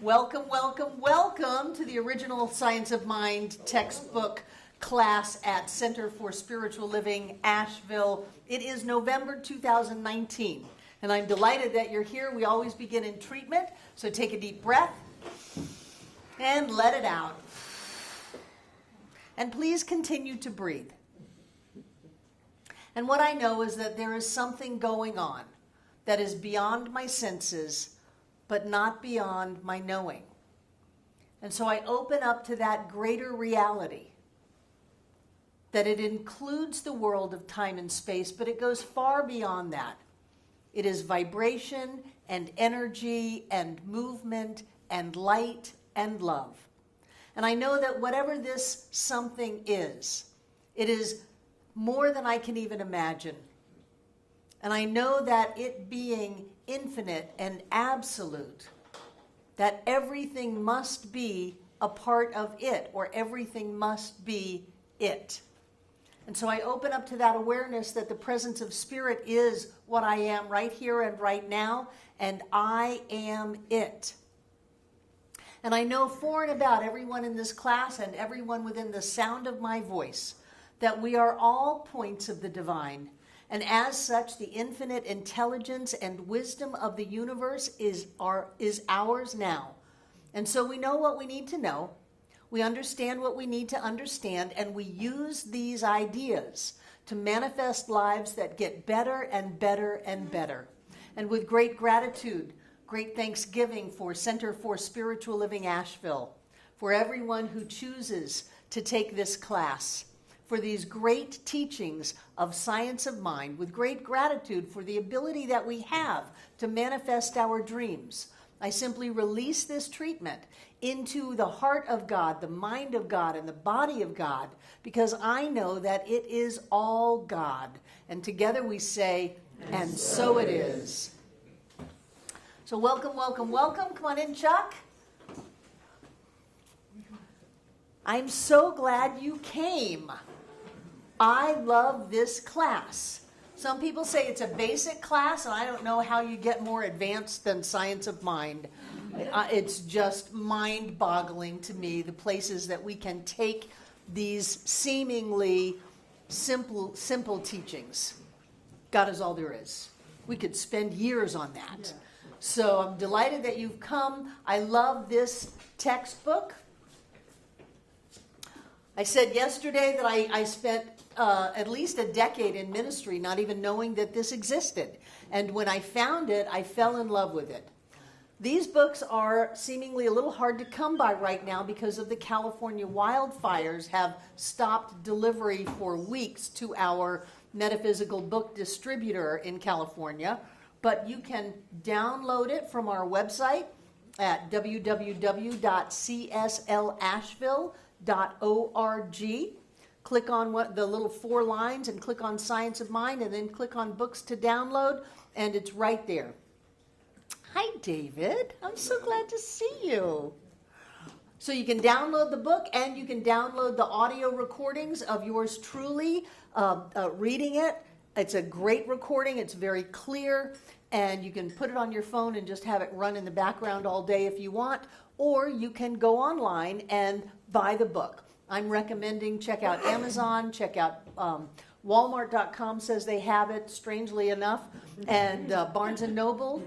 Welcome, welcome, welcome to the original Science of Mind textbook class at Center for Spiritual Living, Asheville. It is November 2019, and I'm delighted that you're here. We always begin in treatment, so take a deep breath and let it out. And please continue to breathe. And what I know is that there is something going on that is beyond my senses, but not beyond my knowing. And so I open up to that greater reality, that it includes the world of time and space, but it goes far beyond that. It is vibration and energy and movement and light and love. And I know that whatever this something is, it is more than I can even imagine. And I know that it being infinite and absolute, that everything must be a part of it, or everything must be it. And so I open up to that awareness that the presence of Spirit is what I am right here and right now, and I am it. And I know for and about everyone in this class and everyone within the sound of my voice that we are all points of the divine. And as such, the infinite intelligence and wisdom of the universe is ours now. And so we know what we need to know. We understand what we need to understand, and we use these ideas to manifest lives that get better and better and better. And with great gratitude, great thanksgiving for Center for Spiritual Living Asheville, for everyone who chooses to take this class, for these great teachings of Science of Mind, with great gratitude for the ability that we have to manifest our dreams. I simply release this treatment into the heart of God, the mind of God, and the body of God, because I know that it is all God. And together we say, and so it is. So welcome, welcome, welcome. Come on in, Chuck. I'm so glad you came. I love this class. Some people say it's a basic class, and I don't know how you get more advanced than Science of Mind. It's just mind-boggling to me, the places that we can take these seemingly simple teachings. God is all there is. We could spend years on that. So I'm delighted that you've come. I love this textbook. I said yesterday that I spent at least a decade in ministry not even knowing that this existed. And when I found it, I fell in love with it. These books are seemingly a little hard to come by right now because of the California wildfires have stopped delivery for weeks to our metaphysical book distributor in California. But you can download it from our website at www.cslasheville.org. Click on the little 4 lines and click on Science of Mind, and then click on Books to Download, and it's right there. Hi, David. I'm so glad to see you. So you can download the book, and you can download the audio recordings of yours truly reading it. It's a great recording. It's very clear, and you can put it on your phone and just have it run in the background all day if you want, or you can go online and buy the book. I'm recommending check out Amazon, check out Walmart.com says they have it, strangely enough, and Barnes & Noble,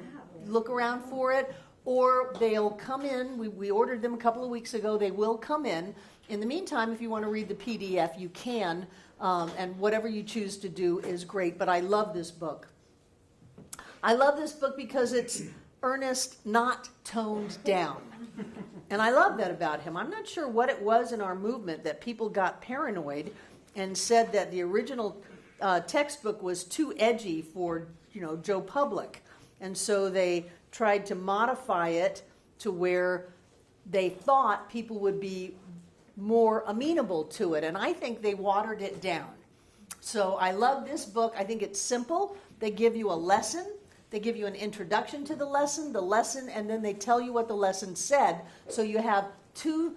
look around for it, or they'll come in. We ordered them a couple of weeks ago. They will come in. In the meantime, if you want to read the PDF, you can, and whatever you choose to do is great, but I love this book. I love this book because it's earnest, not toned down. And I love that about him. I'm not sure what it was in our movement that people got paranoid and said that the original textbook was too edgy for, Joe Public. And so they tried to modify it to where they thought people would be more amenable to it. And I think they watered it down. So I love this book. I think it's simple. They give you a lesson. They give you an introduction to the lesson, and then they tell you what the lesson said. So you have 2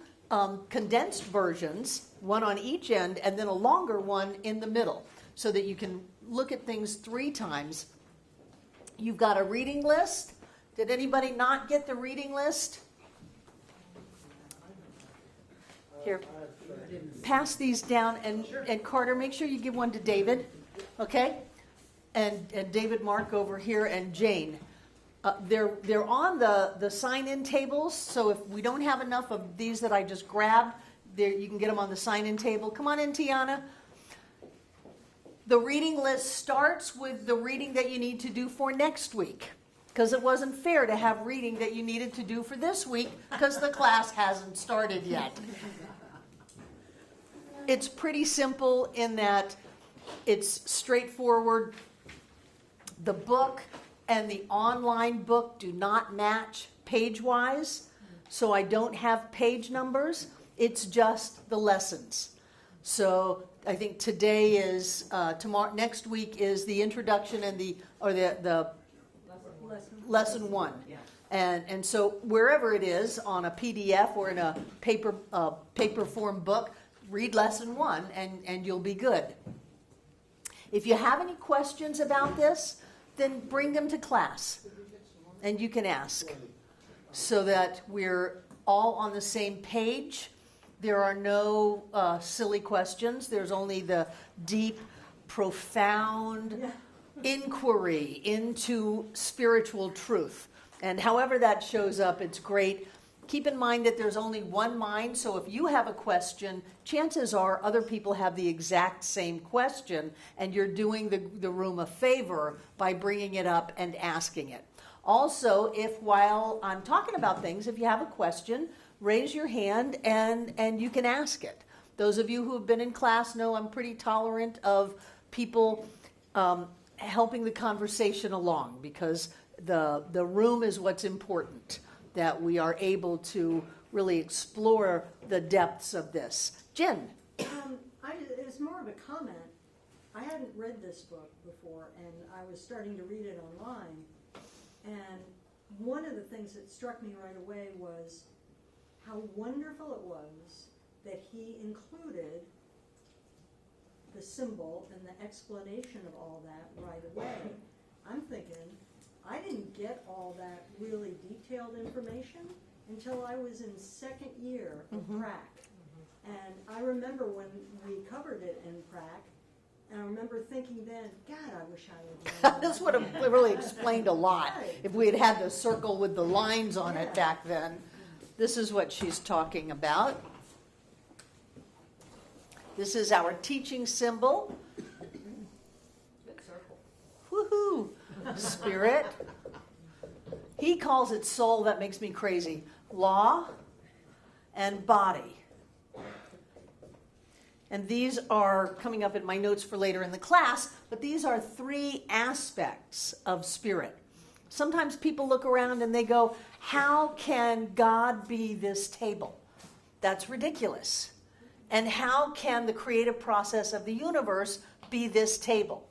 condensed versions, one on each end, and then a longer one in the middle, so that you can look at things 3 times. You've got a reading list. Did anybody not get the reading list? Here, pass these down, and Carter, make sure you give one to David, okay? And David Mark over here, and Jane. They're on the sign-in tables, so if we don't have enough of these that I just grabbed, there you can get them on the sign-in table. Come on in, Tiana. The reading list starts with the reading that you need to do for next week, because it wasn't fair to have reading that you needed to do for this week because the class hasn't started yet. It's pretty simple in that it's straightforward. The book and the online book do not match page-wise, so I don't have page numbers. It's just the lessons. So I think today is tomorrow. Next week is the introduction and the lesson one. Yeah. And so wherever it is on a PDF or in a paper form book, read lesson one and you'll be good. If you have any questions about this, then bring them to class and you can ask so that we're all on the same page. There are no silly questions. There's only the deep, profound inquiry into spiritual truth. And however that shows up, it's great. Keep in mind that there's only one mind, so if you have a question, chances are other people have the exact same question, and you're doing the room a favor by bringing it up and asking it. Also, if while I'm talking about things, if you have a question, raise your hand and you can ask it. Those of you who have been in class know I'm pretty tolerant of people helping the conversation along, because the room is what's important, that we are able to really explore the depths of this. Jen? It's more of a comment. I hadn't read this book before, and I was starting to read it online. And one of the things that struck me right away was how wonderful it was that he included the symbol and the explanation of all that right away. I'm thinking, I didn't get all that really detailed information until I was in second year of prac. And I remember when we covered it in prac, and I remember thinking then, God, I wish I had known. This would have really explained a lot if we had had the circle with the lines on it back then. This is what she's talking about. This is our teaching symbol. Woohoo! Spirit. He calls it soul. That makes me crazy. Law and body. And these are coming up in my notes for later in the class, but these are three aspects of spirit. Sometimes people look around and they go, how can God be this table? That's ridiculous. And how can the creative process of the universe be this table?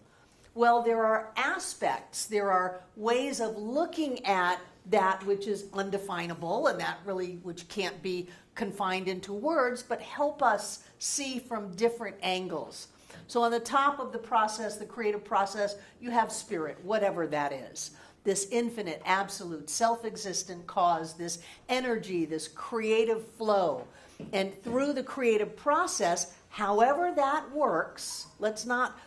Well, there are aspects, there are ways of looking at that which is undefinable and that really which can't be confined into words, but help us see from different angles. So on the top of the process, the creative process, you have spirit, whatever that is. This infinite, absolute, self-existent cause, this energy, this creative flow. And through the creative process, however that works, let's not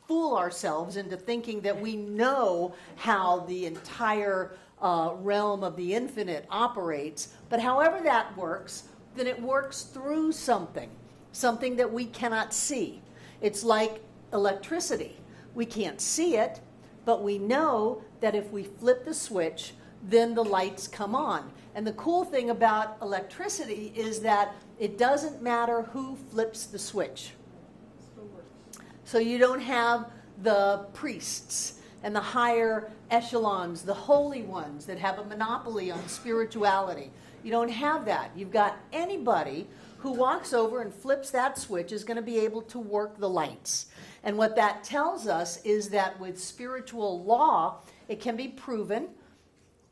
fool ourselves into thinking that we know how the entire realm of the infinite operates, but however that works, then it works through something that we cannot see. It's like electricity. We can't see it, but we know that if we flip the switch, then the lights come on. And the cool thing about electricity is that it doesn't matter who flips the switch. So you don't have the priests and the higher echelons, the holy ones that have a monopoly on spirituality. You don't have that. You've got anybody who walks over and flips that switch is going to be able to work the lights. And what that tells us is that with spiritual law, it can be proven,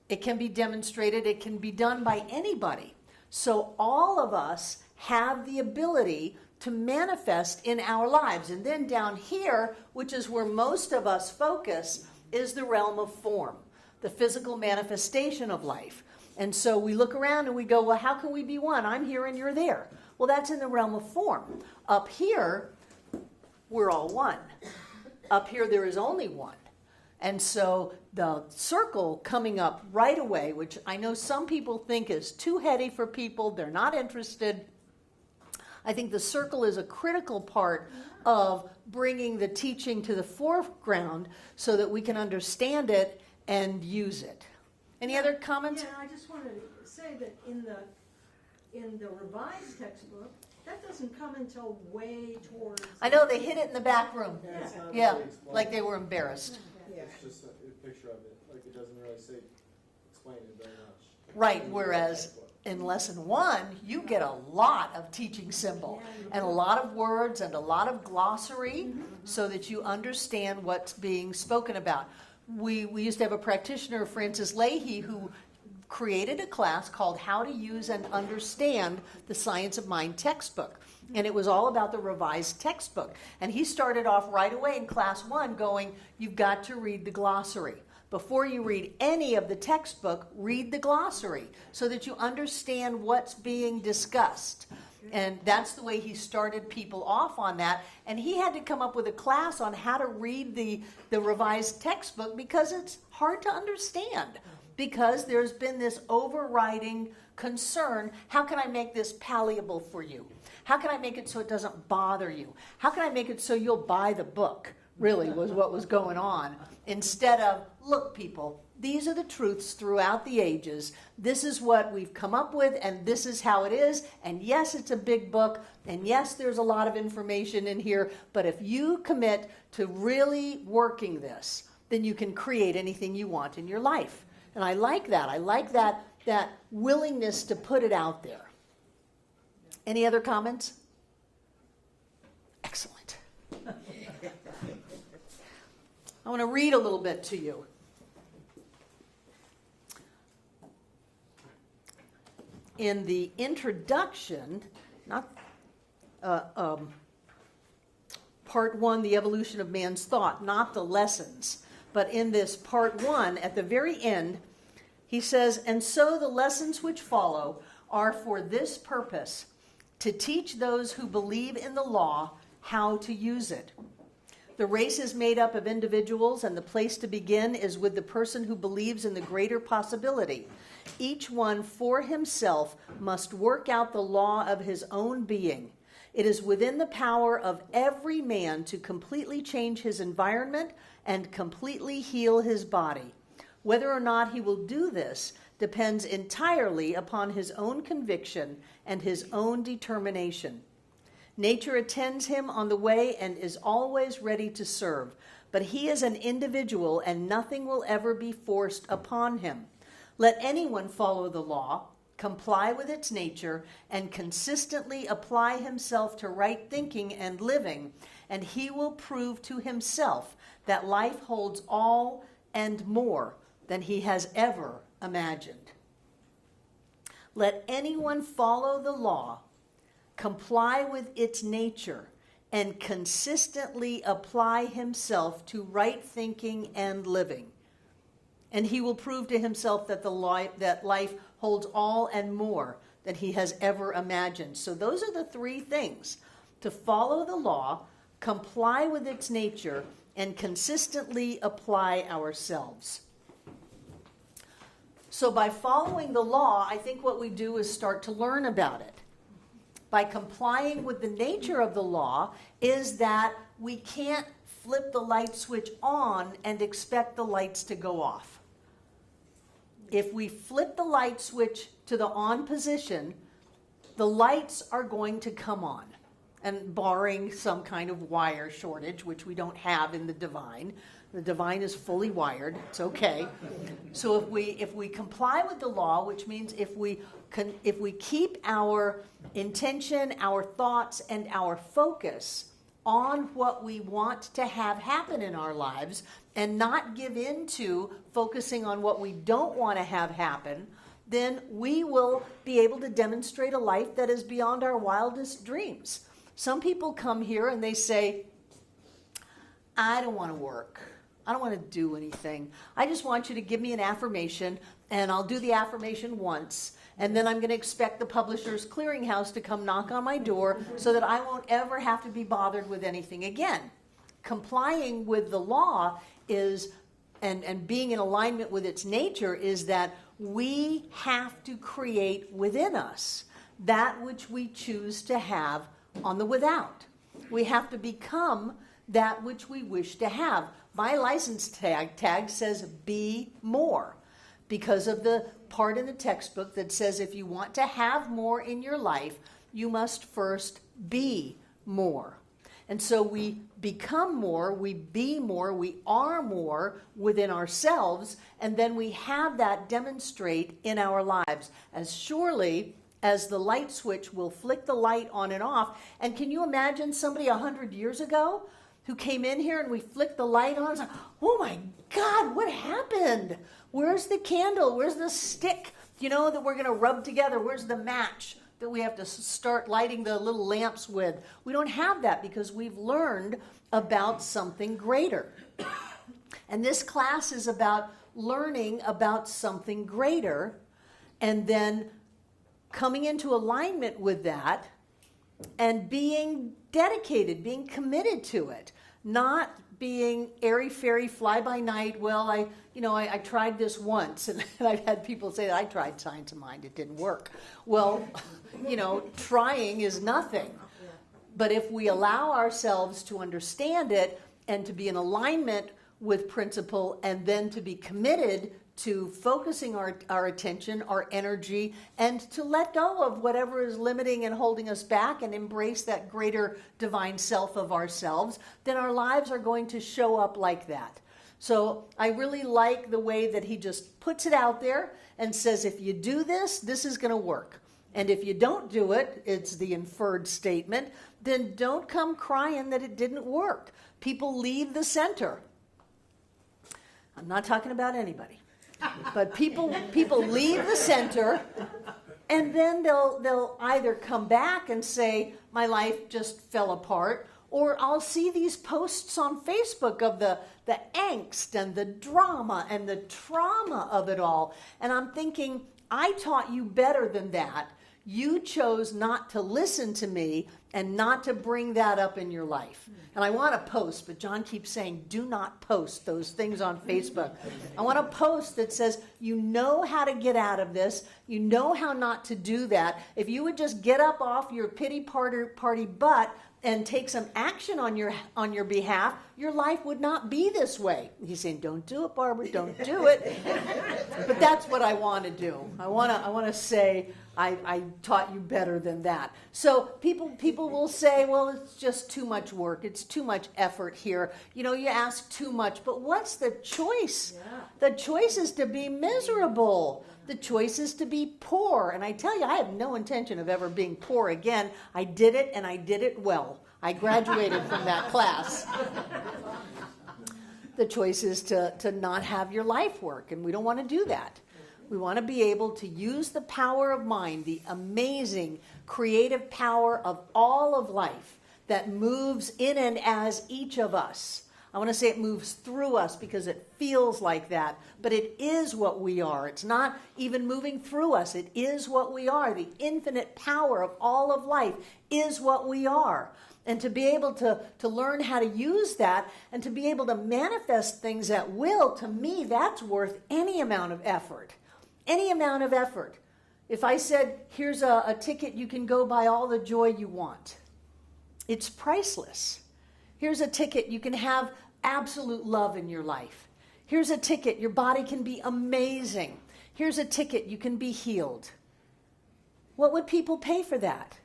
it can be demonstrated, it can be done by anybody. So all of us have the ability to manifest in our lives. And then down here, which is where most of us focus, is the realm of form. the physical manifestation of life. And so we look around and we go, well, how can we be one? I'm here and you're there. Well, that's in the realm of form. Up here, we're all one. Up here, there is only one. And so the circle coming up right away, which I know some people think is too heady for people, they're not interested. I think the circle is a critical part of bringing the teaching to the foreground so that we can understand it and use it. Any other comments? Yeah, I just wanted to say that in the revised textbook, that doesn't come until way towards. I know they hid it in the back room. It's not Yeah, really explained. like they were embarrassed. Yeah. It's just a picture of it, like it doesn't really explain it very much. Right, whereas in lesson 1, you get a lot of teaching symbol and a lot of words and a lot of glossary so that you understand what's being spoken about. We used to have a practitioner, Francis Leahy, who created a class called How to Use and Understand the Science of Mind textbook. And it was all about the revised textbook. And he started off right away in class 1 going, you've got to read the glossary. Before you read any of the textbook, read the glossary so that you understand what's being discussed. And that's the way he started people off on that. And he had to come up with a class on how to read the revised textbook because it's hard to understand. Because there's been this overriding concern, how can I make this palatable for you? How can I make it so it doesn't bother you? How can I make it so you'll buy the book? Really was what was going on. Instead of, look people, these are the truths throughout the ages. This is what we've come up with and this is how it is. And yes, it's a big book. And yes, there's a lot of information in here. But if you commit to really working this, then you can create anything you want in your life. And I like that. I like that willingness to put it out there. Any other comments? Excellent. I want to read a little bit to you. In the introduction, not part 1, the evolution of man's thought, not the lessons. But in this part 1, at the very end, he says, and so the lessons which follow are for this purpose, to teach those who believe in the law how to use it. The race is made up of individuals, and the place to begin is with the person who believes in the greater possibility. Each one for himself must work out the law of his own being. It is within the power of every man to completely change his environment and completely heal his body. Whether or not he will do this depends entirely upon his own conviction and his own determination. Nature attends him on the way and is always ready to serve, but he is an individual and nothing will ever be forced upon him. Let anyone follow the law, comply with its nature, and consistently apply himself to right thinking and living, and he will prove to himself that life holds all and more than he has ever imagined. Let anyone follow the law, comply with its nature, and consistently apply himself to right thinking and living. And he will prove to himself that that life holds all and more than he has ever imagined. So those are the 3 things: to follow the law, comply with its nature, and consistently apply ourselves. So by following the law, I think what we do is start to learn about it. By complying with the nature of the law is that we can't flip the light switch on and expect the lights to go off. If we flip the light switch to the on position, the lights are going to come on. And barring some kind of wire shortage, which we don't have in the divine is fully wired, it's okay. So if we comply with the law, which means if we keep our intention, our thoughts, and our focus on what we want to have happen in our lives and not give in to focusing on what we don't want to have happen, then we will be able to demonstrate a life that is beyond our wildest dreams. Some people come here and they say, I don't want to work. I don't want to do anything. I just want you to give me an affirmation, and I'll do the affirmation once, and then I'm going to expect the Publishers Clearinghouse to come knock on my door so that I won't ever have to be bothered with anything again. Complying with the law is, and being in alignment with its nature, is that we have to create within us that which we choose to have on the without. We have to become that which we wish to have. My license tag says be more, because of the part in the textbook that says if you want to have more in your life, you must first be more. And so we become more, we be more, we are more within ourselves, and then we have that demonstrate in our lives. As surely as the light switch will flick the light on and off. And can you imagine somebody 100 years ago who came in here and we flicked the light on? It's like, oh my God, what happened? Where's the candle? Where's the stick, that we're going to rub together? Where's the match that we have to start lighting the little lamps with? We don't have that because we've learned about something greater. And this class is about learning about something greater and then coming into alignment with that and being dedicated, being committed to it, not being airy-fairy, fly-by-night. Well, I tried this once, and I've had people say that I tried science of mind, it didn't work. Well, trying is nothing. But if we allow ourselves to understand it and to be in alignment with principle and then to be committed to focusing our attention, our energy, and to let go of whatever is limiting and holding us back and embrace that greater divine self of ourselves, then our lives are going to show up like that. So I really like the way that he just puts it out there and says, if you do this, this is going to work. And if you don't do it, it's the inferred statement, then don't come crying that it didn't work. People leave the center. I'm not talking about anybody. But people leave the center, and then they'll either come back and say, my life just fell apart, or I'll see these posts on Facebook of the angst and the drama and the trauma of it all. And I'm thinking, I taught you better than that. You chose not to listen to me and not to bring that up in your life. And I want to post, but John keeps saying, do not post those things on Facebook. I want to post that says, you know how to get out of this. You know how not to do that. If you would just get up off your pity party butt and take some action on your behalf, your life would not be this way. He's saying, don't do it, Barbara, don't do it. But that's what I want to do. I want to say, I taught you better than that. So people will say, well, it's just too much work. It's too much effort here. You ask too much. But what's the choice? Yeah. The choice is to be miserable. The choice is to be poor. And I tell you, I have no intention of ever being poor again. I did it, and I did it well. I graduated from that class. The choice is to not have your life work, and we don't want to do that. We want to be able to use the power of mind, the amazing creative power of all of life that moves in and as each of us. I want to say it moves through us because it feels like that, but it is what we are. It's not even moving through us. It is what we are. The infinite power of all of life is what we are. And to be able to learn how to use that and to be able to manifest things at will, to me, that's worth any amount of effort. Any amount of effort. If I said, here's a ticket, you can go buy all the joy you want, it's priceless. Here's a ticket, you can have absolute love in your life. Here's a ticket, your body can be amazing. Here's a ticket, you can be healed. What would people pay for that?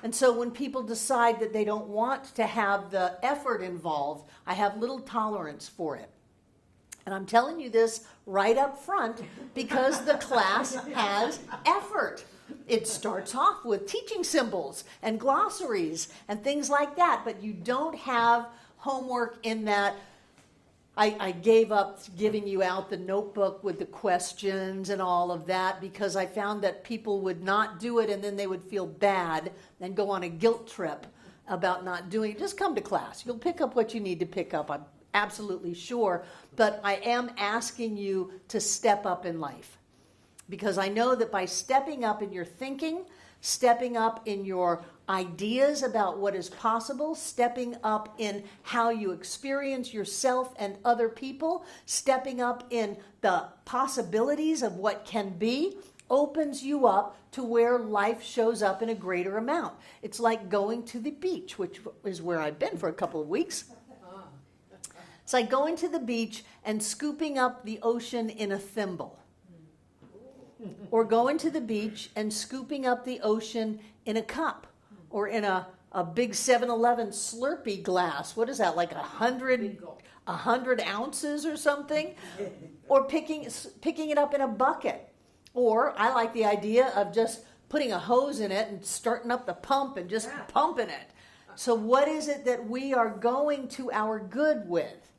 And so when people decide that they don't want to have the effort involved, I have little tolerance for it. And I'm telling you this right up front because the class has effort. It starts off with teaching symbols and glossaries and things like that, but you don't have homework in that. I gave up giving you out the notebook with the questions and all of that because I found that people would not do it and then they would feel bad and go on a guilt trip about not doing it. Just come to class. You'll pick up what you need to pick up. absolutely sure, but I am asking you to step up in life. Because I know that by stepping up in your thinking, stepping up in your ideas about what is possible, stepping up in how you experience yourself and other people, stepping up in the possibilities of what can be, opens you up to where life shows up in a greater amount. It's like going to the beach, which is where I've been for a couple of weeks. It's like going to the beach and scooping up the ocean in a thimble. Or going to the beach and scooping up the ocean in a cup. Or in a big 7-Eleven Slurpee glass. What is that, like 100 ounces or something? Or picking it up in a bucket. Or I like the idea of just putting a hose in it and starting up the pump and just pumping it. So what is it that we are going to our good with?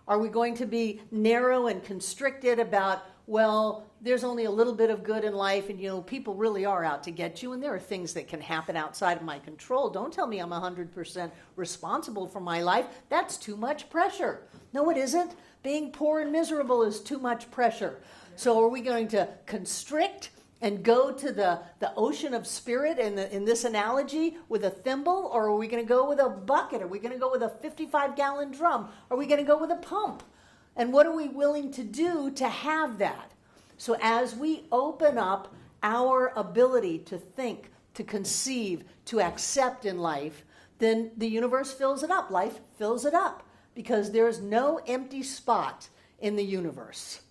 Are we going to be narrow and constricted about, well, there's only a little bit of good in life, and people really are out to get you, and there are things that can happen outside of my control. Don't tell me I'm 100% responsible for my life. That's too much pressure. No, it isn't. Being poor and miserable is too much pressure. So are we going to constrict and go to the ocean of spirit in this analogy with a thimble, or are we going to go with a bucket? Are we going to go with a 55-gallon drum? Are we going to go with a pump? And what are we willing to do to have that? So as we open up our ability to think, to conceive, to accept in life, then the universe fills it up. Life fills it up because there's no empty spot in the universe.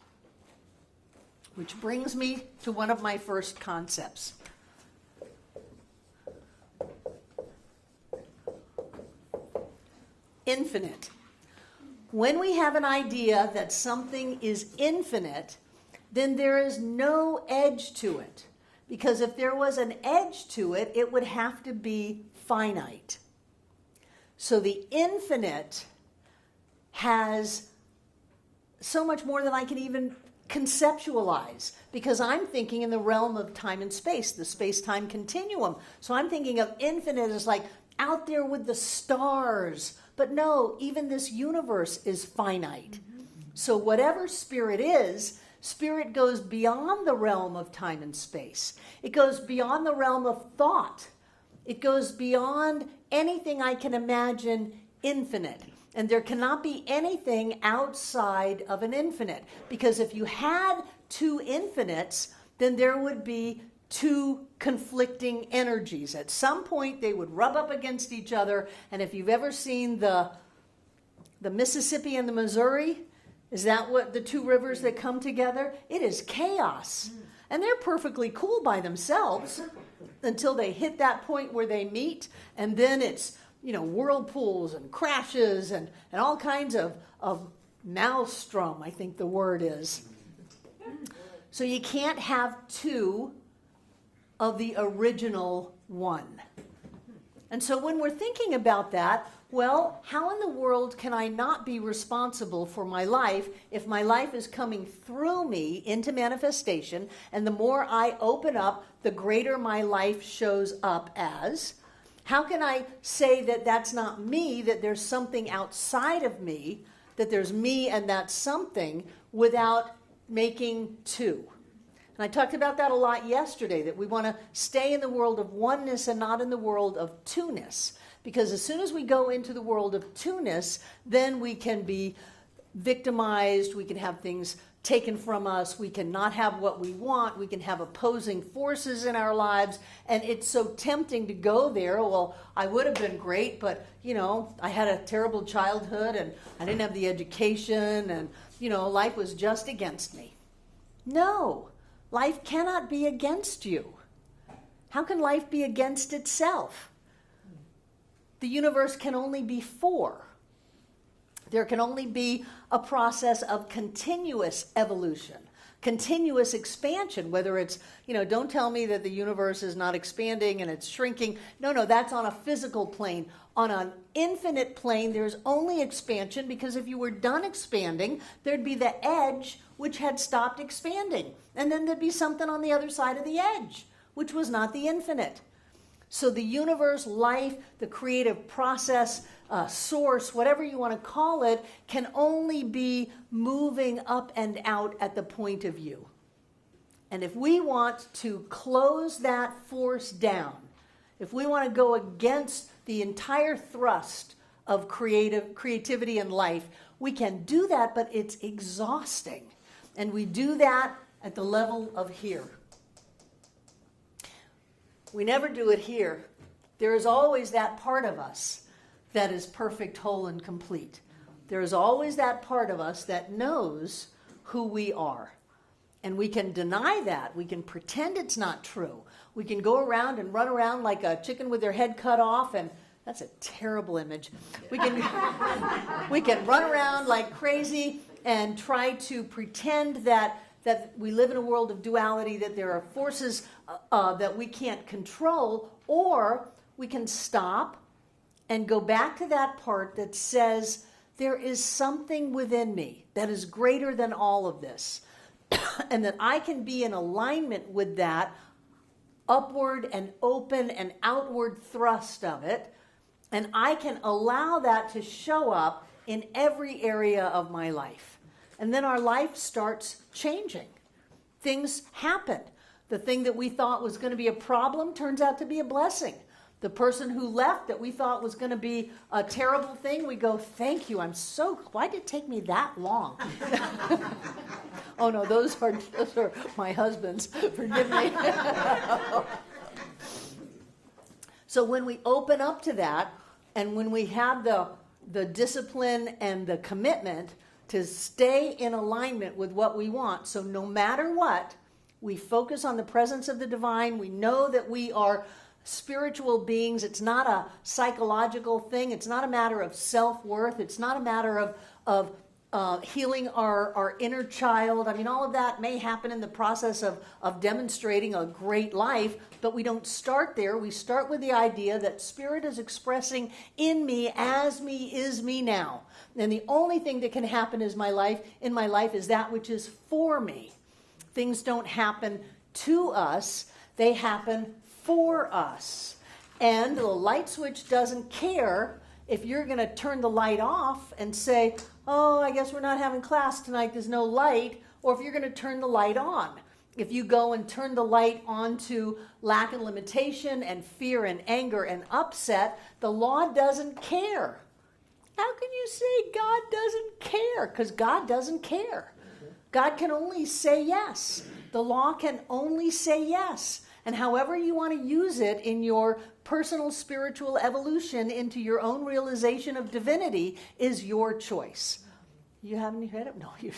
Which brings me to one of my first concepts. Infinite. When we have an idea that something is infinite, then there is no edge to it. Because if there was an edge to it, it would have to be finite. So the infinite has so much more than I can even conceptualize, because I'm thinking in the realm of time and space, the space-time continuum. So I'm thinking of infinite as like out there with the stars. But no, even this universe is finite. So whatever spirit is, spirit goes beyond the realm of time and space. It goes beyond the realm of thought. It goes beyond anything I can imagine infinite. And there cannot be anything outside of an infinite. Because if you had two infinites, then there would be two conflicting energies. At some point, they would rub up against each other. And if you've ever seen the Mississippi and the Missouri, is that what the two rivers that come together? It is chaos. And they're perfectly cool by themselves until they hit that point where they meet. And then it's whirlpools and crashes and all kinds of maelstrom, I think the word is. So you can't have two of the original one. And so when we're thinking about that, well, how in the world can I not be responsible for my life if my life is coming through me into manifestation, and the more I open up, the greater my life shows up as? How can I say that that's not me, that there's something outside of me, that there's me and that's something, without making two? And I talked about that a lot yesterday, that we want to stay in the world of oneness and not in the world of two-ness. Because as soon as we go into the world of two-ness, then we can be victimized, we can have things taken from us, we can not have what we want, we can have opposing forces in our lives, and it's so tempting to go there. Well, I would have been great, but, I had a terrible childhood, and I didn't have the education, and, life was just against me. No, life cannot be against you. How can life be against itself? The universe can only be for. There can only be a process of continuous evolution, continuous expansion, whether it's, don't tell me that the universe is not expanding and it's shrinking. No, that's on a physical plane. On an infinite plane, there's only expansion, because if you were done expanding, there'd be the edge which had stopped expanding. And then there'd be something on the other side of the edge, which was not the infinite. So the universe, life, the creative process, source, whatever you want to call it, can only be moving up and out at the point of view. And if we want to close that force down, if we want to go against the entire thrust of creativity in life, we can do that, but it's exhausting. And we do that at the level of here. We never do it here. There is always that part of us that is perfect, whole, and complete. There is always that part of us that knows who we are. And we can deny that. We can pretend it's not true. We can go around and run around like a chicken with their head cut off, and that's a terrible image. We can run around like crazy and try to pretend that we live in a world of duality, that there are forces that we can't control, or we can stop and go back to that part that says, there is something within me that is greater than all of this, and that I can be in alignment with that upward and open and outward thrust of it, and I can allow that to show up in every area of my life. And then our life starts changing. Things happen. The thing that we thought was going to be a problem turns out to be a blessing. The person who left that we thought was going to be a terrible thing, we go, thank you, why did it take me that long? Oh no, those are my husband's, forgive me. So when we open up to that, and when we have the discipline and the commitment to stay in alignment with what we want, so no matter what, we focus on the presence of the divine, we know that we are spiritual beings. It's not a psychological thing. It's not a matter of self-worth. It's not a matter of healing our inner child. I mean, all of that may happen in the process of demonstrating a great life, but we don't start there. We start with the idea that Spirit is expressing in me, as me, is me now. And the only thing that can happen in my life is that which is for me. Things don't happen to us. They happen for us. And the light switch doesn't care if you're going to turn the light off and say, oh, I guess we're not having class tonight, there's no light, or if you're going to turn the light on. If you go and turn the light on to lack and limitation and fear and anger and upset, the law doesn't care. How can you say God doesn't care? Because God doesn't care. God can only say yes. The law can only say yes. And however you want to use it in your personal spiritual evolution into your own realization of divinity is your choice. You haven't read it? No, you.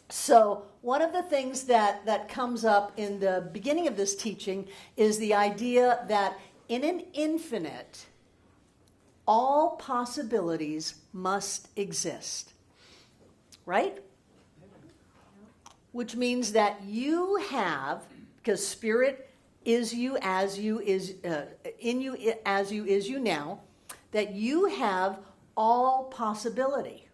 So one of the things that comes up in the beginning of this teaching is the idea that in an infinite, all possibilities must exist. Right? Which means that you have, because Spirit is you as you is in you as you is you now, that you have all possibility.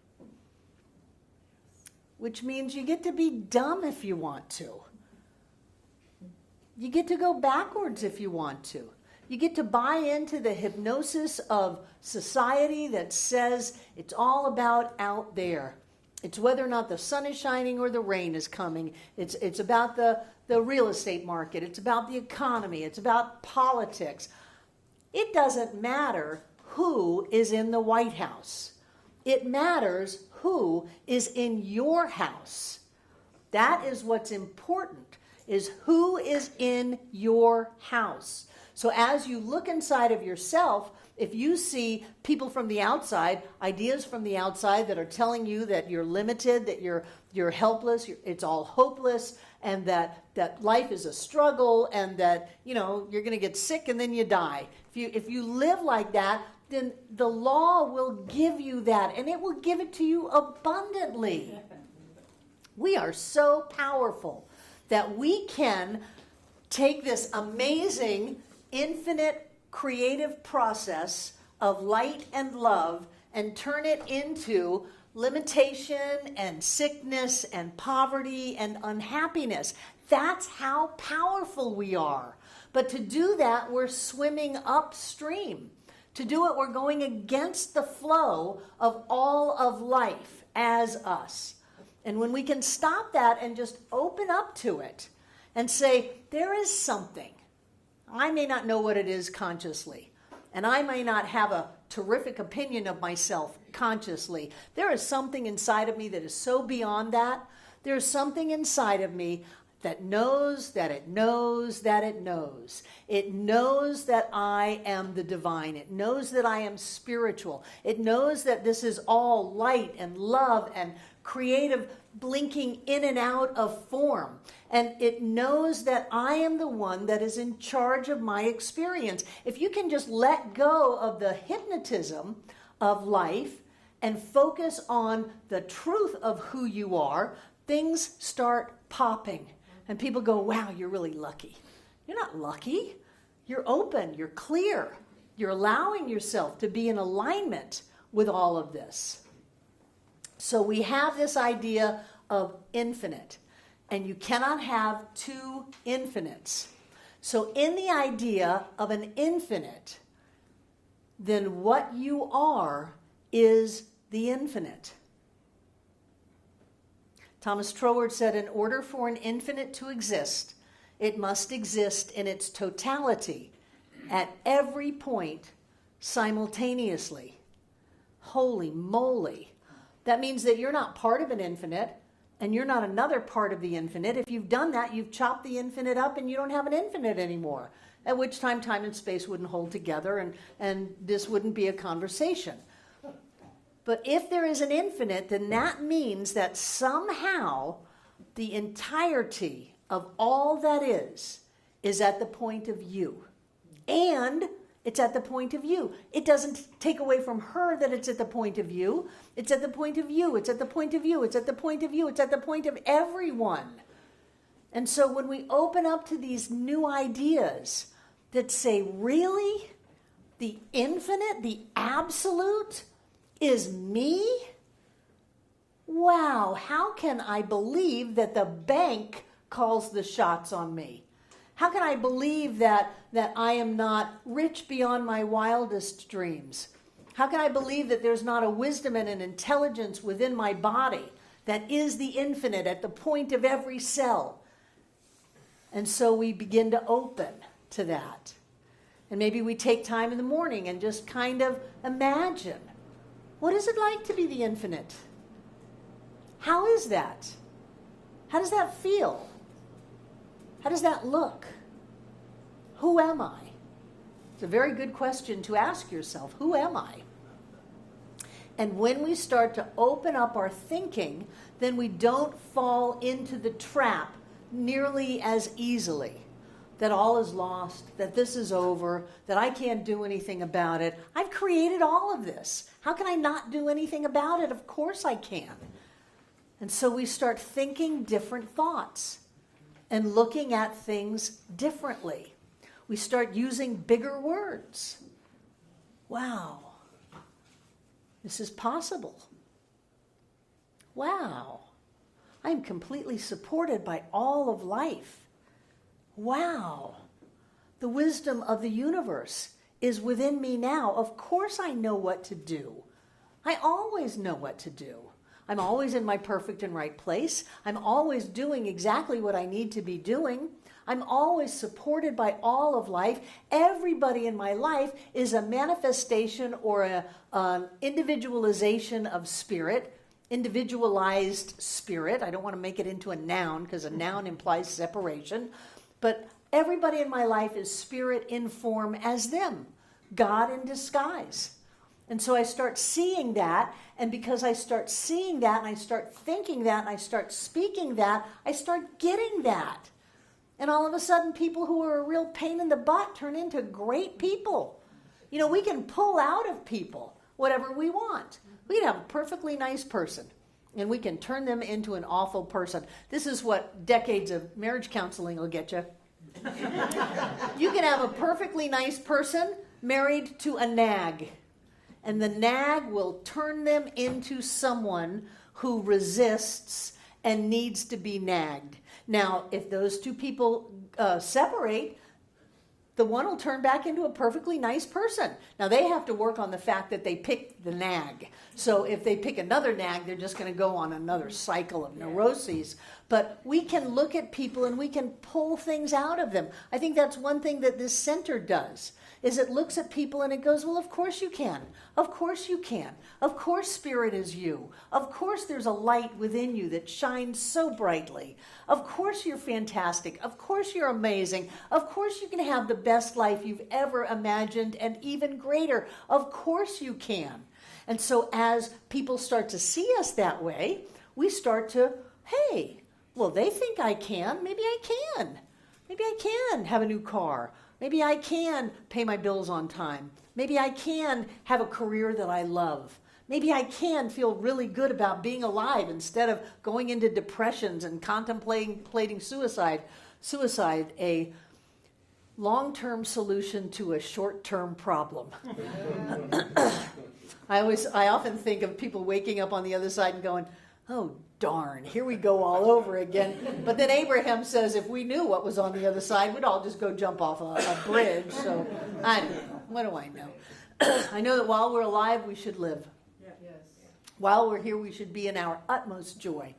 Which means you get to be dumb if you want to. You get to go backwards if you want to. You get to buy into the hypnosis of society that says it's all about out there. It's whether or not the sun is shining or the rain is coming. It's about the real estate market. It's about the economy. It's about politics. It doesn't matter who is in the White House. It matters who is in your house. That is what's important, is who is in your house. So as you look inside of yourself, if you see people from the outside, ideas from the outside that are telling you that you're limited, that you're helpless, it's all hopeless, and that life is a struggle, and that you're going to get sick and then you die. If you live like that, then the law will give you that, and it will give it to you abundantly. We are so powerful that we can take this amazing, infinite, creative process of light and love and turn it into limitation and sickness and poverty and unhappiness. That's how powerful we are. But to do that, we're swimming upstream. To do it, we're going against the flow of all of life as us. And when we can stop that and just open up to it and say, there is something. I may not know what it is consciously, and I may not have a terrific opinion of myself consciously. There is something inside of me that is so beyond that. There's something inside of me that knows that it knows that it knows. It knows that I am the divine. It knows that I am spiritual. It knows that this is all light and love and creative blinking in and out of form. And it knows that I am the one that is in charge of my experience. If you can just let go of the hypnotism of life and focus on the truth of who you are, things start popping. And people go, wow, you're really lucky. You're not lucky. You're open. You're clear. You're allowing yourself to be in alignment with all of this. So we have this idea of infinite, and you cannot have two infinites. So in the idea of an infinite, then what you are is the infinite. Thomas Troward said, in order for an infinite to exist, it must exist in its totality at every point simultaneously. Holy moly. That means that you're not part of an infinite, and you're not another part of the infinite. If you've done that, you've chopped the infinite up, and you don't have an infinite anymore, at which time and space wouldn't hold together, and this wouldn't be a conversation. But if there is an infinite, then that means that somehow the entirety of all that is at the point of you. And it's at the point of you. It doesn't take away from her that it's at the point of you. It's at the point of you. It's at the point of you. It's at the point of you. It's at the point of everyone. And so when we open up to these new ideas that say, really? The infinite, the absolute is me? Wow, how can I believe that the bank calls the shots on me? How can I believe that I am not rich beyond my wildest dreams? How can I believe that there's not a wisdom and an intelligence within my body that is the infinite at the point of every cell? And so we begin to open to that. And maybe we take time in the morning and just kind of imagine, what is it like to be the infinite? How is that? How does that feel? How does that look? Who am I? It's a very good question to ask yourself. Who am I? And when we start to open up our thinking, then we don't fall into the trap nearly as easily. That all is lost, that this is over, that I can't do anything about it. I've created all of this. How can I not do anything about it? Of course I can. And so we start thinking different thoughts and looking at things differently. We start using bigger words. Wow, this is possible. Wow, I'm completely supported by all of life. Wow, the wisdom of the universe is within me now. Of course I know what to do. I always know what to do. I'm always in my perfect and right place. I'm always doing exactly what I need to be doing. I'm always supported by all of life. Everybody in my life is a manifestation or an individualization of spirit, individualized spirit. I don't want to make it into a noun because a noun implies separation. But everybody in my life is spirit in form as them, God in disguise. And so I start seeing that, and because I start seeing that, and I start thinking that, and I start speaking that, I start getting that. And all of a sudden, people who are a real pain in the butt turn into great people. You know, we can pull out of people whatever we want. We can have a perfectly nice person, and we can turn them into an awful person. This is what decades of marriage counseling will get you. You can have a perfectly nice person married to a nag, and the nag will turn them into someone who resists and needs to be nagged. Now, if those two people separate, the one will turn back into a perfectly nice person. Now, they have to work on the fact that they picked the nag. So if they pick another nag, they're just going to go on another cycle of neuroses. But we can look at people and we can pull things out of them. I think that's one thing that this center does, is it looks at people and it goes, well, of course you can. Of course you can. Of course spirit is you. Of course there's a light within you that shines so brightly. Of course you're fantastic. Of course you're amazing. Of course you can have the best life you've ever imagined and even greater. Of course you can. And so as people start to see us that way, we start to, hey, well, they think I can. Maybe I can. Maybe I can have a new car. Maybe I can pay my bills on time. Maybe I can have a career that I love. Maybe I can feel really good about being alive instead of going into depressions and contemplating suicide. Suicide, a long-term solution to a short-term problem. I often think of people waking up on the other side and going, oh, darn, here we go all over again. But then Abraham says if we knew what was on the other side, we'd all just go jump off a bridge. So I don't know. What do I know? I know that while we're alive, we should live. While we're here, we should be in our utmost joy.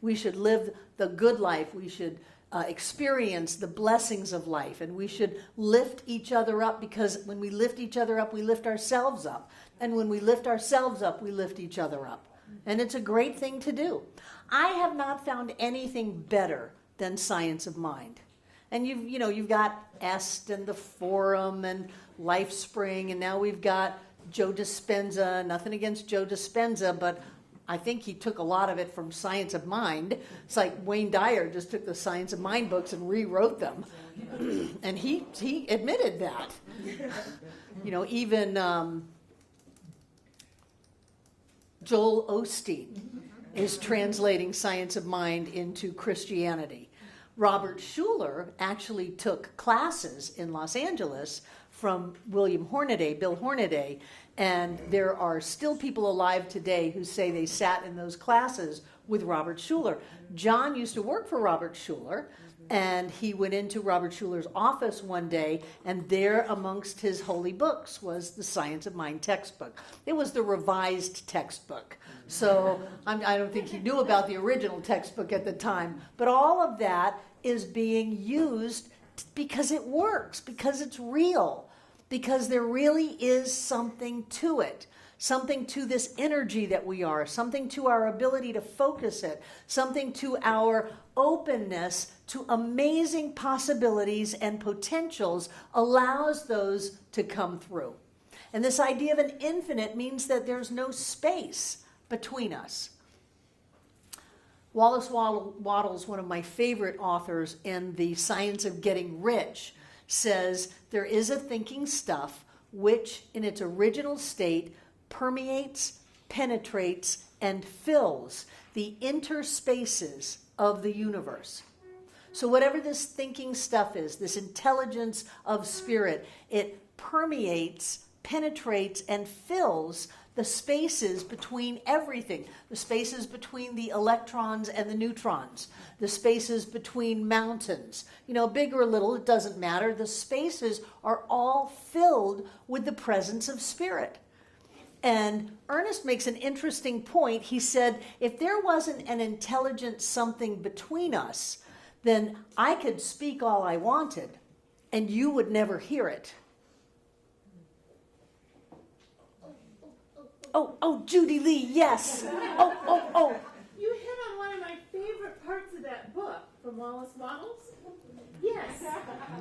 We should live the good life. We should experience the blessings of life. And we should lift each other up, because when we lift each other up, we lift ourselves up. And when we lift ourselves up, we lift each other up. And it's a great thing to do. I have not found anything better than science of mind. And you've got EST and the Forum and LifeSpring, and now we've got Joe Dispenza. Nothing against Joe Dispenza, but I think he took a lot of it from Science of Mind. It's like Wayne Dyer just took the Science of Mind books and rewrote them. And he admitted that. Even Joel Osteen is translating Science of Mind into Christianity. Robert Schuller actually took classes in Los Angeles from Bill Hornaday, and there are still people alive today who say they sat in those classes with Robert Schuller. John used to work for Robert Schuller, and he went into Robert Schuller's office one day, and there amongst his holy books was the Science of Mind textbook. It was the revised textbook. So I don't think he knew about the original textbook at the time. But all of that is being used because it works, because it's real, because there really is something to it. Something to this energy that we are, something to our ability to focus it, something to our openness to amazing possibilities and potentials allows those to come through. And this idea of an infinite means that there's no space between us. Wallace Wattles, one of my favorite authors in The Science of Getting Rich, says there is a thinking stuff which in its original state permeates, penetrates, and fills the interspaces of the universe. So whatever this thinking stuff is, this intelligence of spirit, it permeates, penetrates, and fills the spaces between everything. The spaces between the electrons and the neutrons. The spaces between mountains. Big or little, it doesn't matter. The spaces are all filled with the presence of spirit. And Ernest makes an interesting point. He said, if there wasn't an intelligent something between us, then I could speak all I wanted, and you would never hear it. Oh, Judy Lee, yes. Oh. You hit on one of my favorite parts of that book from Wallace Wattles. Yes.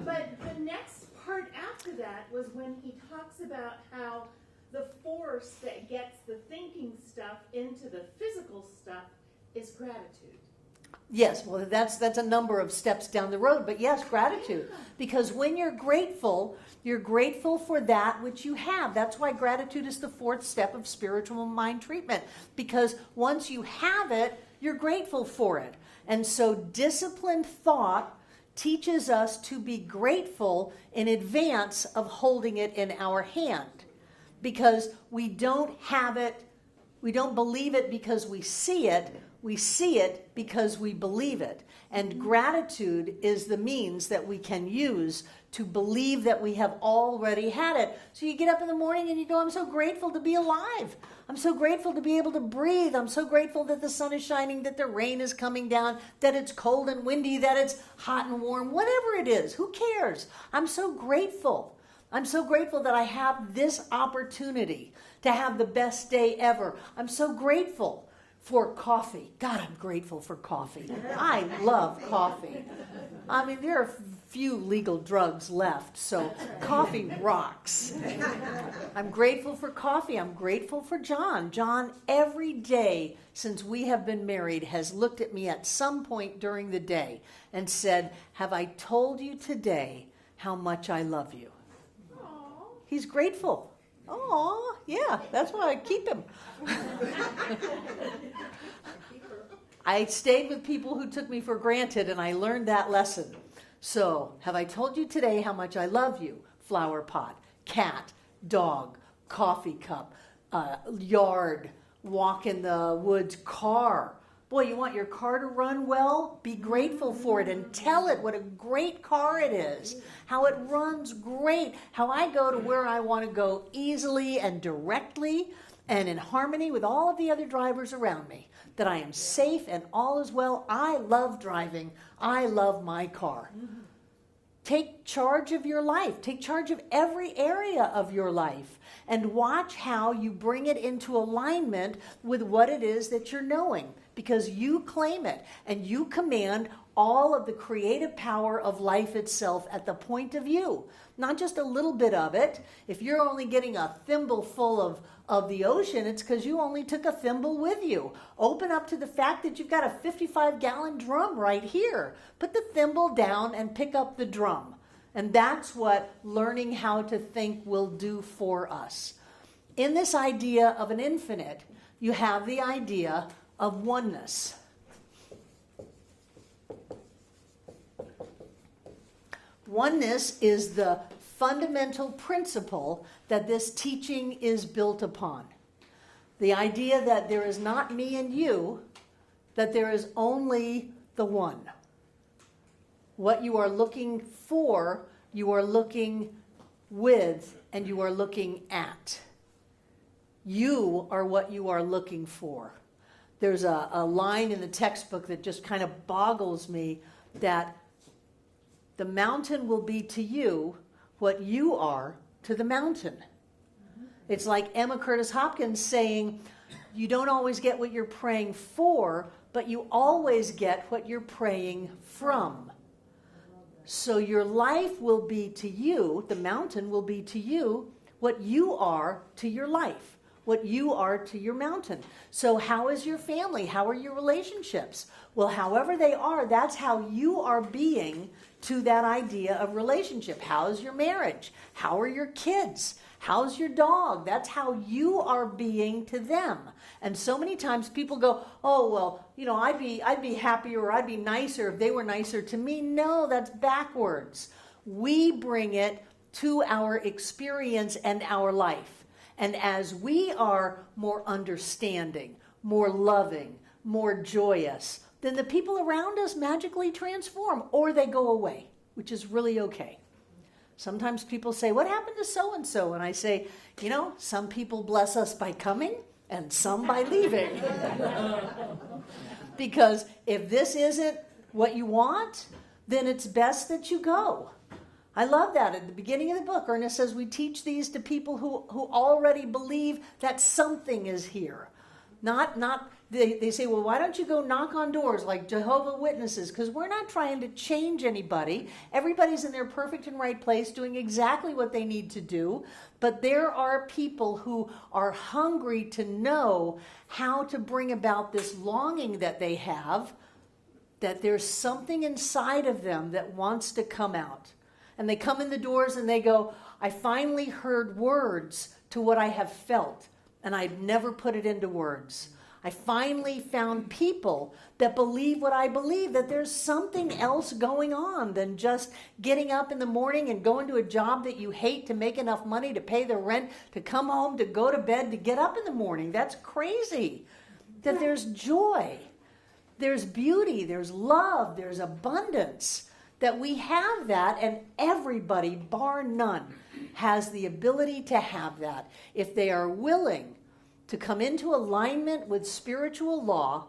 But the next part after that was when he talks about how the force that gets the thinking stuff into the physical stuff is gratitude. Yes, well, that's a number of steps down the road. But yes, gratitude. Because when you're grateful for that which you have. That's why gratitude is the fourth step of spiritual mind treatment. Because once you have it, you're grateful for it. And so disciplined thought teaches us to be grateful in advance of holding it in our hand. Because we don't have it, we don't believe it because we see it. We see it because we believe it. And gratitude is the means that we can use to believe that we have already had it. So you get up in the morning and you go, I'm so grateful to be alive. I'm so grateful to be able to breathe. I'm so grateful that the sun is shining, that the rain is coming down, that it's cold and windy, that it's hot and warm, whatever it is. Who cares? I'm so grateful. I'm so grateful that I have this opportunity to have the best day ever. I'm so grateful for coffee. God, I'm grateful for coffee. I love coffee. I mean, there are few legal drugs left, so coffee rocks. I'm grateful for coffee. I'm grateful for John. John, every day since we have been married, has looked at me at some point during the day and said, have I told you today how much I love you? Aw. He's grateful. Oh, yeah, that's why I keep him. I stayed with people who took me for granted, and I learned that lesson. So, have I told you today how much I love you? Flower pot, cat, dog, coffee cup, yard, walk in the woods, car. Boy, you want your car to run well? Be grateful for it and tell it what a great car it is, how it runs great, how I go to where I want to go easily and directly and in harmony with all of the other drivers around me, that I am safe and all is well. I love driving. I love my car. Take charge of your life. Take charge of every area of your life and watch how you bring it into alignment with what it is that you're knowing, because you claim it and you command all of the creative power of life itself at the point of view, not just a little bit of it. If you're only getting a thimble full of the ocean, it's because you only took a thimble with you. Open up to the fact that you've got a 55-gallon drum right here. Put the thimble down and pick up the drum. And that's what learning how to think will do for us. In this idea of an infinite, you have the idea of oneness. Oneness is the fundamental principle that this teaching is built upon. The idea that there is not me and you, that there is only the one. What you are looking for, you are looking with, and you are looking at. You are what you are looking for. There's a line in the textbook that just kind of boggles me, that the mountain will be to you what you are to the mountain. It's like Emma Curtis Hopkins saying, you don't always get what you're praying for, but you always get what you're praying from. So your life will be to you, the mountain will be to you what you are to your life, what you are to your mountain. So how is your family? How are your relationships? Well, however they are, that's how you are being to that idea of relationship. How's your marriage? How are your kids? How's your dog? That's how you are being to them. And so many times people go, oh, well, I'd be happier or I'd be nicer if they were nicer to me. No, that's backwards. We bring it to our experience and our life. And as we are more understanding, more loving, more joyous, then the people around us magically transform, or they go away, which is really okay. Sometimes people say, what happened to so-and-so? And I say, some people bless us by coming and some by leaving. Because if this isn't what you want, then it's best that you go. I love that. At the beginning of the book, Ernest says we teach these to people who already believe that something is here. They say, well, why don't you go knock on doors like Jehovah's Witnesses? Because we're not trying to change anybody. Everybody's in their perfect and right place doing exactly what they need to do. But there are people who are hungry to know how to bring about this longing that they have, that there's something inside of them that wants to come out. And they come in the doors and they go, I finally heard words to what I have felt, and I've never put it into words. I finally found people that believe what I believe, that there's something else going on than just getting up in the morning and going to a job that you hate to make enough money to pay the rent, to come home, to go to bed, to get up in the morning. That's crazy. That there's joy. there's beauty, there's love, there's abundance, that we have that, and everybody, bar none, has the ability to have that if they are willing to come into alignment with spiritual law,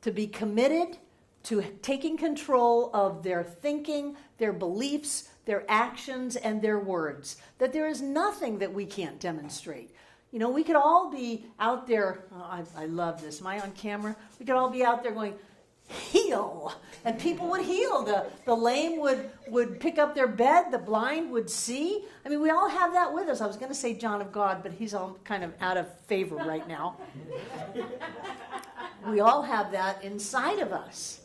to be committed to taking control of their thinking, their beliefs, their actions, and their words. That there is nothing that we can't demonstrate. You know, we could all be out there, I love this, am I on camera? We could all be out there going, heal, and people would heal. The lame would pick up their bed, the blind would see. I mean, we all have that with us. I was going to say John of God, but he's all kind of out of favor right now. We all have that inside of us.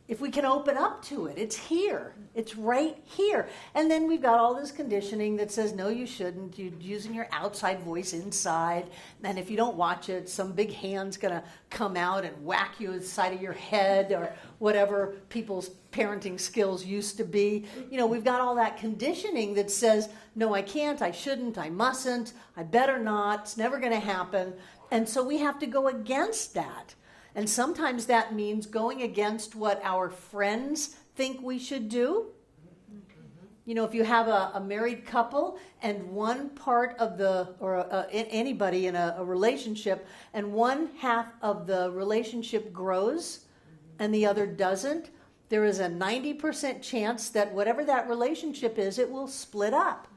If we can open up to it, it's here. It's right here. And then we've got all this conditioning that says, no, you shouldn't. You're using your outside voice inside. And if you don't watch it, some big hand's going to come out and whack you in the side of your head, or whatever people's parenting skills used to be. You know, we've got all that conditioning that says, no, I can't, I shouldn't, I mustn't, I better not, it's never going to happen. And so we have to go against that. And sometimes that means going against what our friends think we should do. You know, if you have a married couple and one part of anybody in a relationship, and one half of the relationship grows and the other doesn't, there is a 90% chance that whatever that relationship is, it will split up.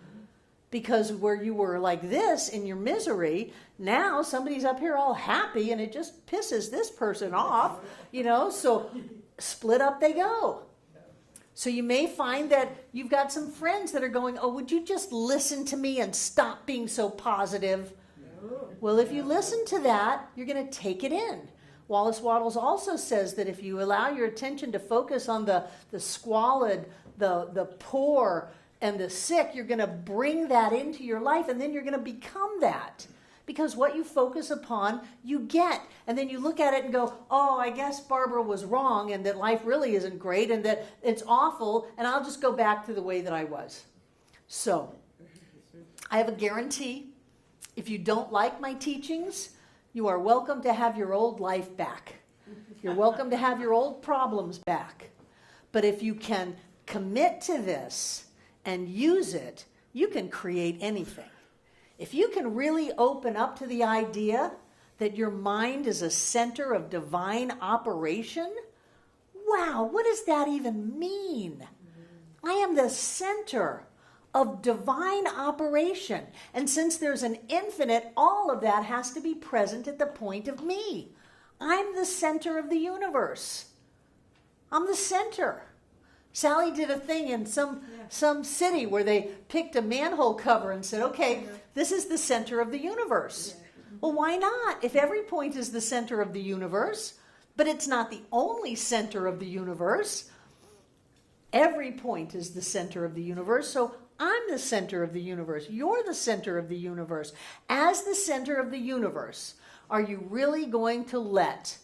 Because where you were like this in your misery, now somebody's up here all happy and it just pisses this person off, you know, so split up they go. So you may find that you've got some friends that are going, oh, would you just listen to me and stop being so positive? Well, if you listen to that, you're going to take it in. Wallace Wattles also says that if you allow your attention to focus on the squalid, the poor, and the sick, you're going to bring that into your life, and then you're going to become that. Because what you focus upon, you get. And then you look at it and go, oh, I guess Barbara was wrong, and that life really isn't great, and that it's awful, and I'll just go back to the way that I was. So, I have a guarantee. If you don't like my teachings, you are welcome to have your old life back. You're welcome to have your old problems back. But if you can commit to this and use it, you can create anything. If you can really open up to the idea that your mind is a center of divine operation, wow, what does that even mean? I am the center of divine operation. And since there's an infinite, all of that has to be present at the point of me. I'm the center of the universe. I'm the center. Sally did a thing in some city where they picked a manhole cover and said, okay, this is the center of the universe. Well, why not? If every point is the center of the universe, but it's not the only center of the universe, every point is the center of the universe, so I'm the center of the universe. You're the center of the universe. As the center of the universe, are you really going to let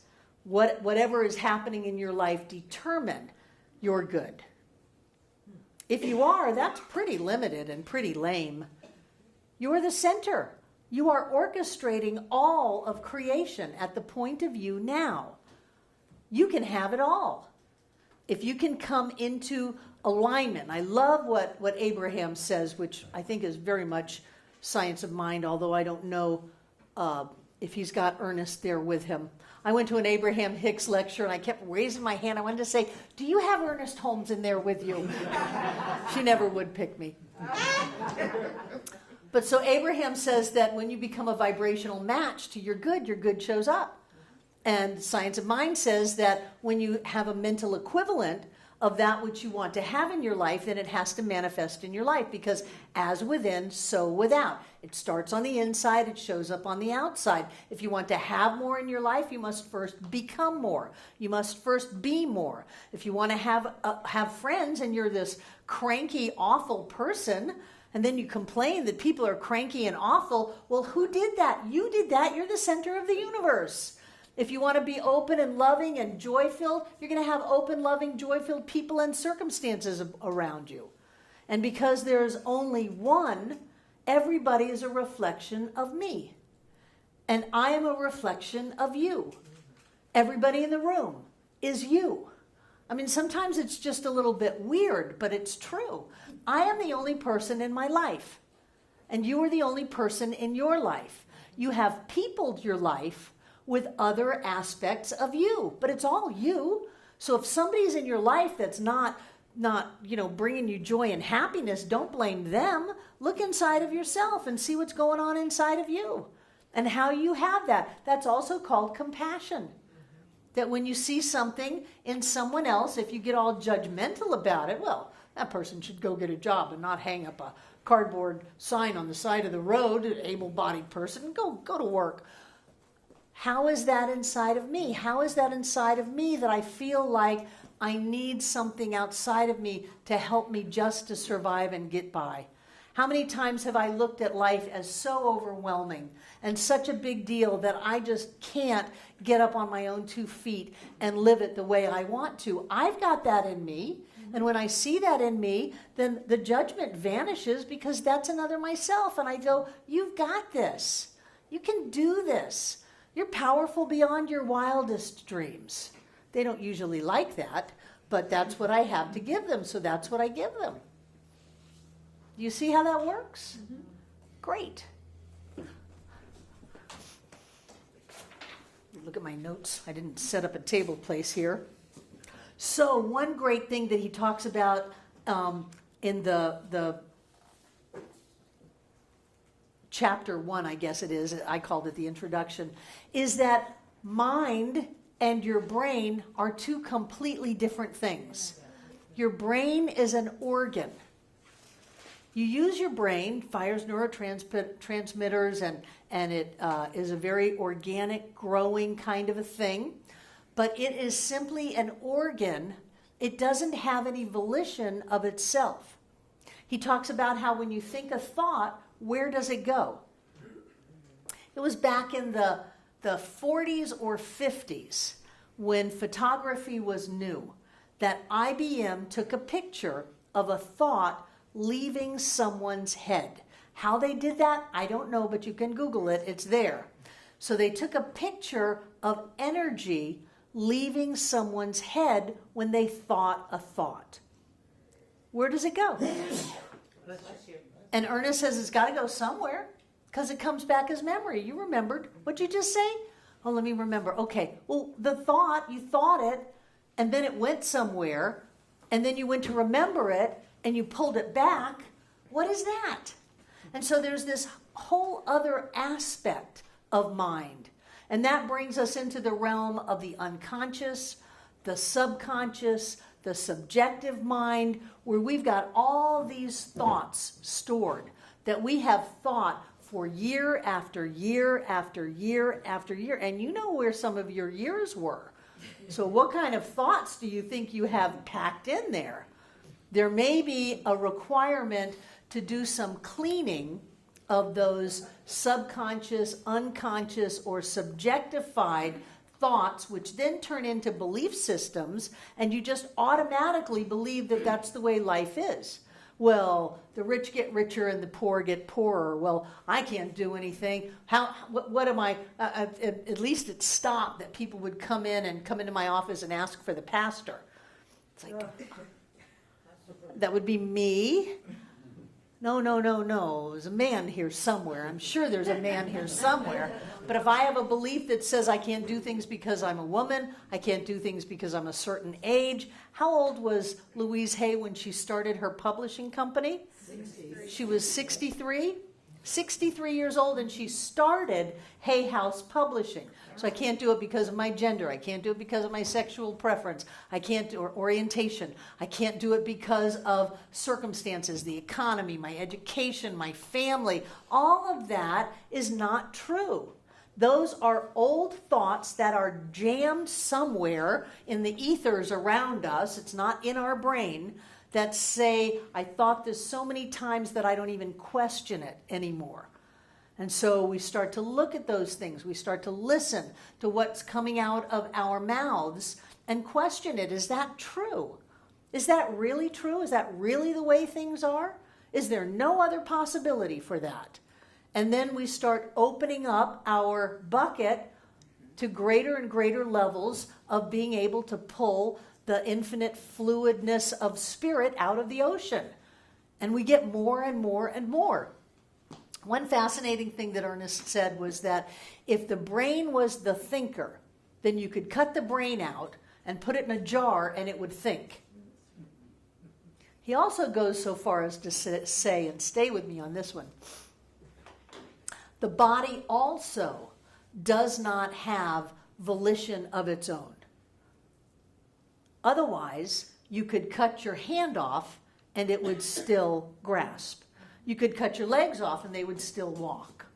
whatever is happening in your life determine your good? If you are, that's pretty limited and pretty lame. You're the center. You are orchestrating all of creation at the point of view now. You can have it all. If you can come into alignment. I love what Abraham says, which I think is very much science of mind, although I don't know if he's got Ernest there with him. I went to an Abraham Hicks lecture and I kept raising my hand. I wanted to say, do you have Ernest Holmes in there with you? She never would pick me. But so Abraham says that when you become a vibrational match to your good shows up. And Science of Mind says that when you have a mental equivalent of that which you want to have in your life, then it has to manifest in your life, because as within, so without. It starts on the inside, it shows up on the outside. If you want to have more in your life, you must first become more. You must first be more. If you want to have friends and you're this cranky, awful person, and then you complain that people are cranky and awful, well, who did that? You did that. You're the center of the universe. If you want to be open and loving and joy-filled, you're going to have open, loving, joy-filled people and circumstances around you. And because there's only one, everybody is a reflection of me. And I am a reflection of you. Everybody in the room is you. I mean, sometimes it's just a little bit weird, but it's true. I am the only person in my life, and you are the only person in your life. You have peopled your life with other aspects of you, but it's all you. So if somebody's in your life that's not bringing you joy and happiness, don't blame them. Look inside of yourself and see what's going on inside of you and how you have that. That's also called compassion. That when you see something in someone else, if you get all judgmental about it, well, that person should go get a job and not hang up a cardboard sign on the side of the road, an able-bodied person, go to work. How is that inside of me? How is that inside of me that I feel like I need something outside of me to help me just to survive and get by? How many times have I looked at life as so overwhelming and such a big deal that I just can't get up on my own 2 feet and live it the way I want to? I've got that in me. And when I see that in me, then the judgment vanishes because that's another myself. And I go, you've got this. You can do this. You're powerful beyond your wildest dreams. They don't usually like that, but that's what I have to give them, so that's what I give them. You see how that works? Mm-hmm. Great. Look at my notes. I didn't set up a table place here. So one great thing that he talks about in the chapter 1, I guess it is, I called it the introduction, is that mind and your brain are 2 completely different things. Your brain is an organ. You use your brain, fires neurotransmitters, and it is a very organic, growing kind of a thing. But it is simply an organ. It doesn't have any volition of itself. He talks about how when you think a thought, where does it go? It was back in the 40s or 50s when photography was new that IBM took a picture of a thought leaving someone's head. How they did that, I don't know, but you can Google it. It's there. So they took a picture of energy leaving someone's head when they thought a thought. Where does it go? And Ernest says it's got to go somewhere because it comes back as memory. You remembered. What'd you just say? Oh, let me remember. Okay. Well, the thought, you thought it, and then it went somewhere, and then you went to remember it, and you pulled it back. What is that? And so there's this whole other aspect of mind. And that brings us into the realm of the unconscious, the subconscious, the subjective mind, where we've got all these thoughts stored that we have thought for year after year after year after year. And you know where some of your years were. So what kind of thoughts do you think you have packed in there? There may be a requirement to do some cleaning of those subconscious, unconscious, or subjectified thoughts, which then turn into belief systems, and you just automatically believe that that's the way life is. Well, the rich get richer and the poor get poorer. Well, I can't do anything. What am I? At least it stopped that people would come into my office and ask for the pastor. It's like, that would be me. No. There's a man here somewhere. I'm sure there's a man here somewhere. But if I have a belief that says I can't do things because I'm a woman, I can't do things because I'm a certain age. How old was Louise Hay when she started her publishing company? 63. She was 63? 63 years old, and she started Hay House Publishing. So I can't do it because of my gender. I can't do it because of my sexual preference. I can't do or orientation. I can't do it because of circumstances, the economy, my education, my family. All of that is not true. Those are old thoughts that are jammed somewhere in the ethers around us. It's not in our brain. That say, I thought this so many times that I don't even question it anymore. And so we start to look at those things. We start to listen to what's coming out of our mouths and question it. Is that true? Is that really true? Is that really the way things are? Is there no other possibility for that? And then we start opening up our bucket to greater and greater levels of being able to pull the infinite fluidness of spirit out of the ocean. And we get more and more and more. One fascinating thing that Ernest said was that if the brain was the thinker, then you could cut the brain out and put it in a jar and it would think. He also goes so far as to say, and stay with me on this one, the body also does not have volition of its own. Otherwise, you could cut your hand off and it would still grasp. You could cut your legs off and they would still walk.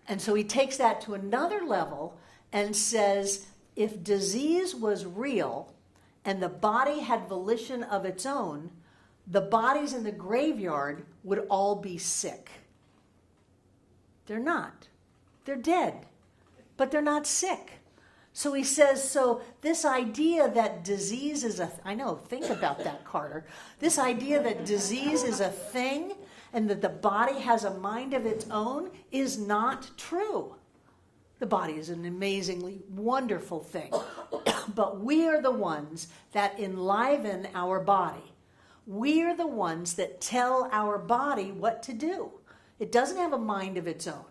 And so he takes that to another level and says, if disease was real and the body had volition of its own, the bodies in the graveyard would all be sick. They're not. They're dead, but they're not sick. So he says, so this idea that disease is I know, think about that, Carter. This idea that disease is a thing and that the body has a mind of its own is not true. The body is an amazingly wonderful thing, but we are the ones that enliven our body. We are the ones that tell our body what to do. It doesn't have a mind of its own.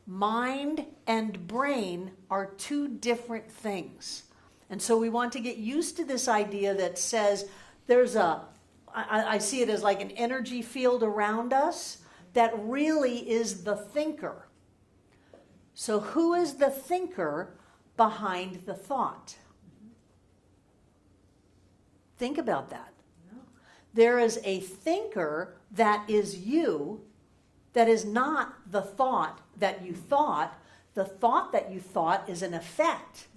Mind and brain are two different things. And so we want to get used to this idea that says there's I see it as like an energy field around us that really is the thinker. So who is the thinker behind the thought? Think about that. There is a thinker that is you, that is not the thought that you thought. The thought that you thought is an effect.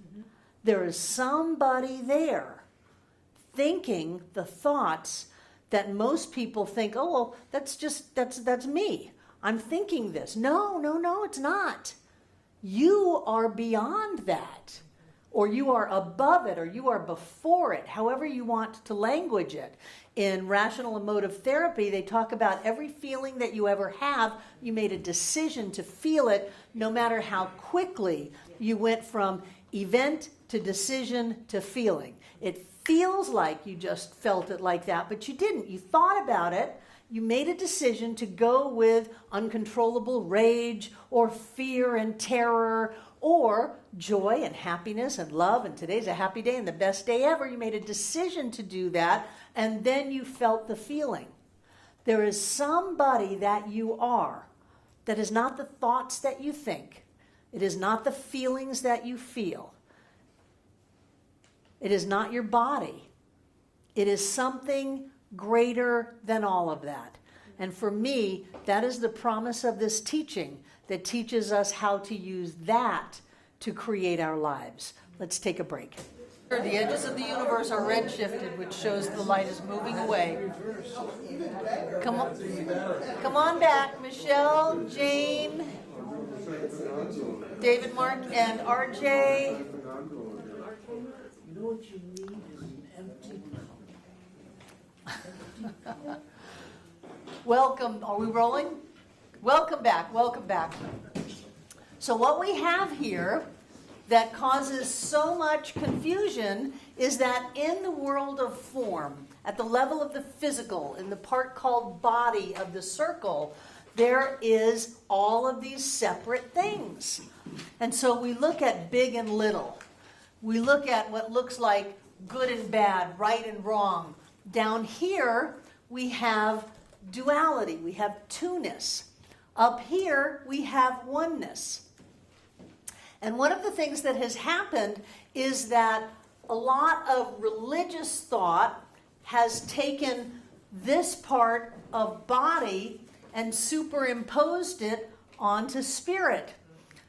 There is somebody there thinking the thoughts that most people think, oh, well, that's me. I'm thinking this. No, it's not. You are beyond that, or you are above it, or you are before it, however you want to language it. In rational emotive therapy, they talk about every feeling that you ever have, you made a decision to feel it, no matter how quickly you went from event to decision to feeling. It feels like you just felt it like that, but you didn't. You thought about it. You made a decision to go with uncontrollable rage or fear and terror or joy and happiness and love, and today's a happy day and the best day ever. You made a decision to do that, and then you felt the feeling. There is somebody that you are that is not the thoughts that you think. It is not the feelings that you feel. It is not your body. It is something greater than all of that. And for me, that is the promise of this teaching that teaches us how to use that to create our lives. Let's take a break. The edges of the universe are redshifted, which shows the light is moving away. Come on back, Michelle, Jane, David, Mark, and RJ. You know what you need is an empty cup. Welcome. Are we rolling? Welcome back. So what we have here that causes so much confusion is that in the world of form, at the level of the physical, in the part called body of the circle, there is all of these separate things. And so we look at big and little. We look at what looks like good and bad, right and wrong. Down here, we have duality. We have two-ness. Up here, we have oneness. And one of the things that has happened is that a lot of religious thought has taken this part of body and superimposed it onto spirit.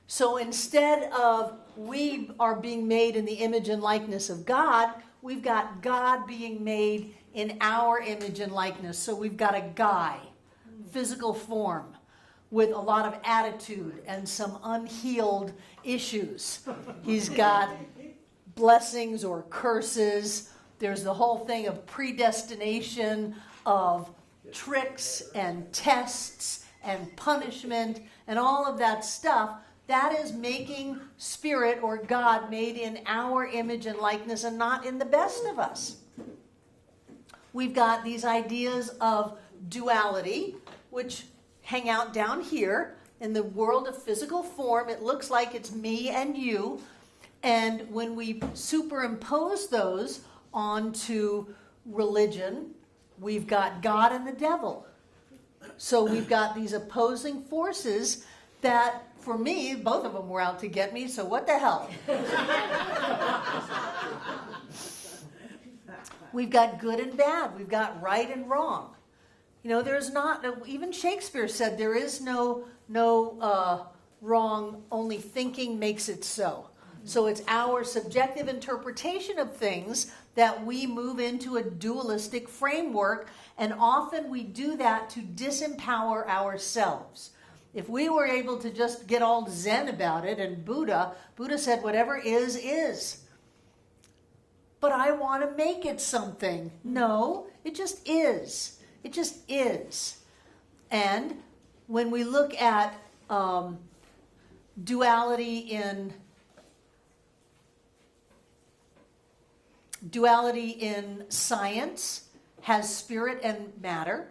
So instead of we are being made in the image and likeness of God, we've got God being made in our image and likeness. So we've got a guy, physical form, with a lot of attitude and some unhealed issues. He's got blessings or curses. There's the whole thing of predestination, of tricks and tests and punishment and all of that stuff that is making spirit or God made in our image and likeness and not in the best of us. We've got these ideas of duality, which hang out down here in the world of physical form. It looks like it's me and you. And when we superimpose those onto religion, we've got God and the devil. So we've got these opposing forces that, for me, both of them were out to get me, so what the hell? We've got good and bad. We've got right and wrong. You know, there's not, even Shakespeare said there is no wrong, only thinking makes it so. So it's our subjective interpretation of things that we move into a dualistic framework, and often we do that to disempower ourselves. If we were able to just get all Zen about it, and Buddha said whatever is. But I want to make it something. No, it just is. It just is. And when we look at duality in science, has spirit and matter.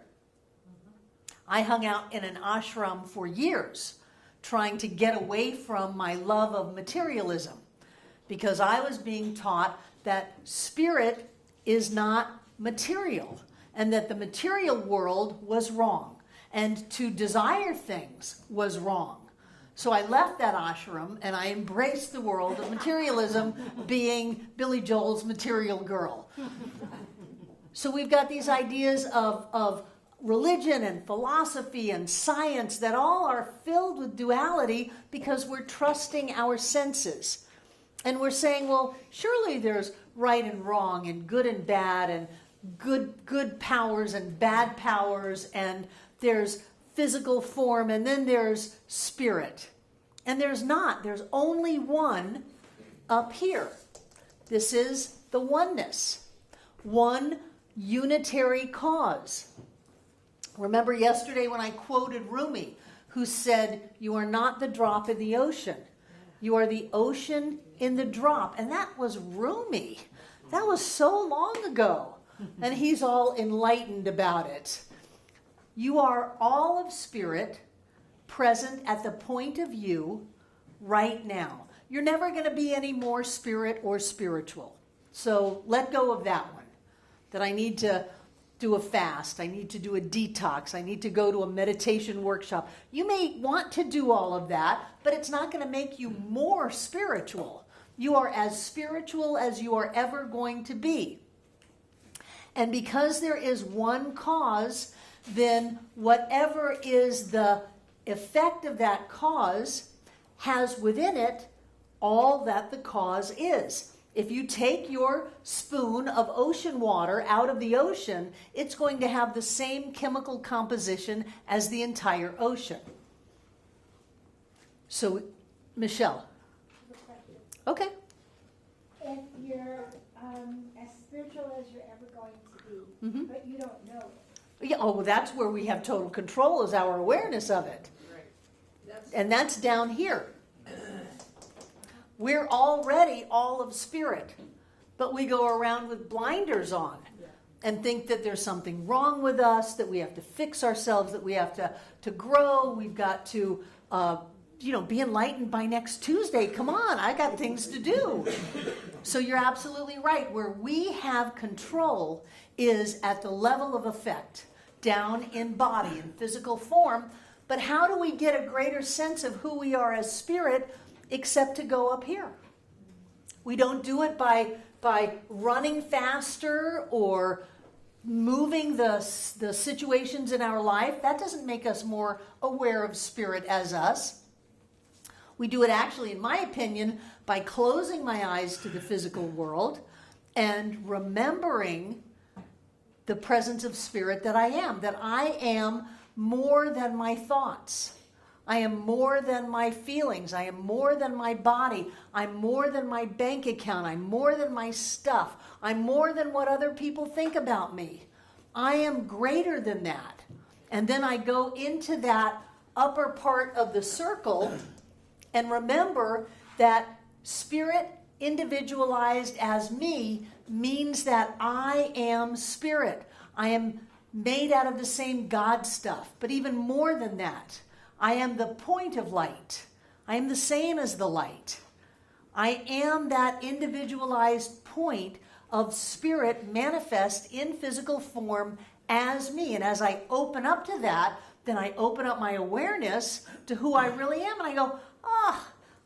I hung out in an ashram for years trying to get away from my love of materialism because I was being taught that spirit is not material and that the material world was wrong and to desire things was wrong. So I left that ashram and I embraced the world of materialism, being Billy Joel's Material Girl. So we've got these ideas of religion and philosophy and science that all are filled with duality because we're trusting our senses. And we're saying, well, surely there's right and wrong and good and bad and good powers and bad powers, and there's physical form, and then there's spirit. And there's not. There's only one up here. This is the oneness. One unitary cause. Remember yesterday when I quoted Rumi, who said, "You are not the drop in the ocean. You are the ocean in the drop." And that was Rumi. That was so long ago. And he's all enlightened about it. You are all of spirit present at the point of view right now. You're never going to be any more spirit or spiritual. So let go of that one. That I need to do a fast. I need to do a detox. I need to go to a meditation workshop. You may want to do all of that, but it's not going to make you more spiritual. You are as spiritual as you are ever going to be. And because there is one cause, then whatever is the effect of that cause has within it all that the cause is. If you take your spoon of ocean water out of the ocean, it's going to have the same chemical composition as the entire ocean. So, Michelle. Okay. If you're as spiritual as you're ever going to be, Mm-hmm. but you don't know it. Yeah, oh, well, that's where we have total control, is our awareness of it. Right. And that's down here. We're already all of spirit, but we go around with blinders on and think that there's something wrong with us, that we have to fix ourselves, that we have to grow, we've got to be enlightened by next Tuesday. Come on, I got things to do. So you're absolutely right. Where we have control is at the level of effect, down in body, in physical form. But how do we get a greater sense of who we are as spirit except to go up here? We don't do it by running faster or moving the situations in our life. That doesn't make us more aware of spirit as us. We do it actually, in my opinion, by closing my eyes to the physical world and remembering the presence of spirit that I am more than my thoughts. I am more than my feelings. I am more than my body. I'm more than my bank account. I'm more than my stuff. I'm more than what other people think about me. I am greater than that. And then I go into that upper part of the circle And remember that spirit individualized as me means that I am spirit. I am made out of the same God stuff. But even more than that, I am the point of light. I am the same as the light. I am that individualized point of spirit manifest in physical form as me. And as I open up to that, then I open up my awareness to who I really am. And I go,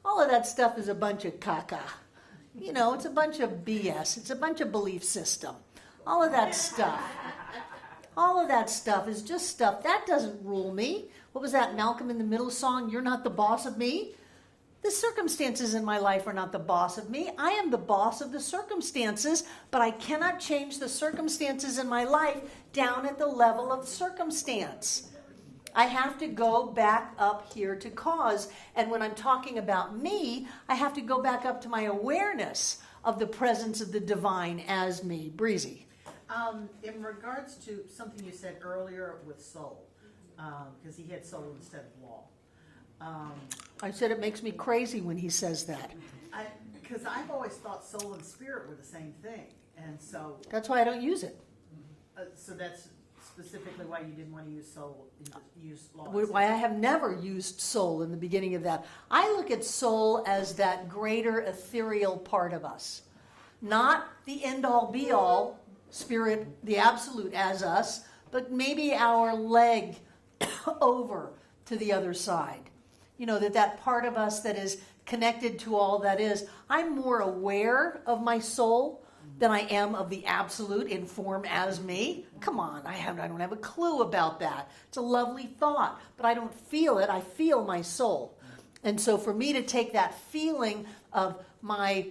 all of that stuff is a bunch of caca. You know, it's a bunch of BS. It's a bunch of belief system. All of that stuff. All of that stuff is just stuff. That doesn't rule me. What was that Malcolm in the Middle song? You're not the boss of me. The circumstances in my life are not the boss of me. I am the boss of the circumstances, but I cannot change the circumstances in my life down at the level of circumstance. I have to go back up here to cause. And when I'm talking about me, I have to go back up to my awareness of the presence of the divine as me. Breezy. In regards to something you said earlier with soul, because he had soul instead of law. I said it makes me crazy when he says that. Because I've always thought soul and spirit were the same thing. And so... That's why I don't use it. So that's specifically why you didn't want to use soul, use law. Why I have never used soul in the beginning of that. I look at soul as that greater ethereal part of us. Not the end-all, be-all, spirit, the absolute as us, but maybe our leg over to the other side. You know, that part of us that is connected to all that is. I'm more aware of my soul than I am of the absolute in form as me. Come on, I don't have a clue about that. It's a lovely thought, but I don't feel it. I feel my soul. And so for me to take that feeling of my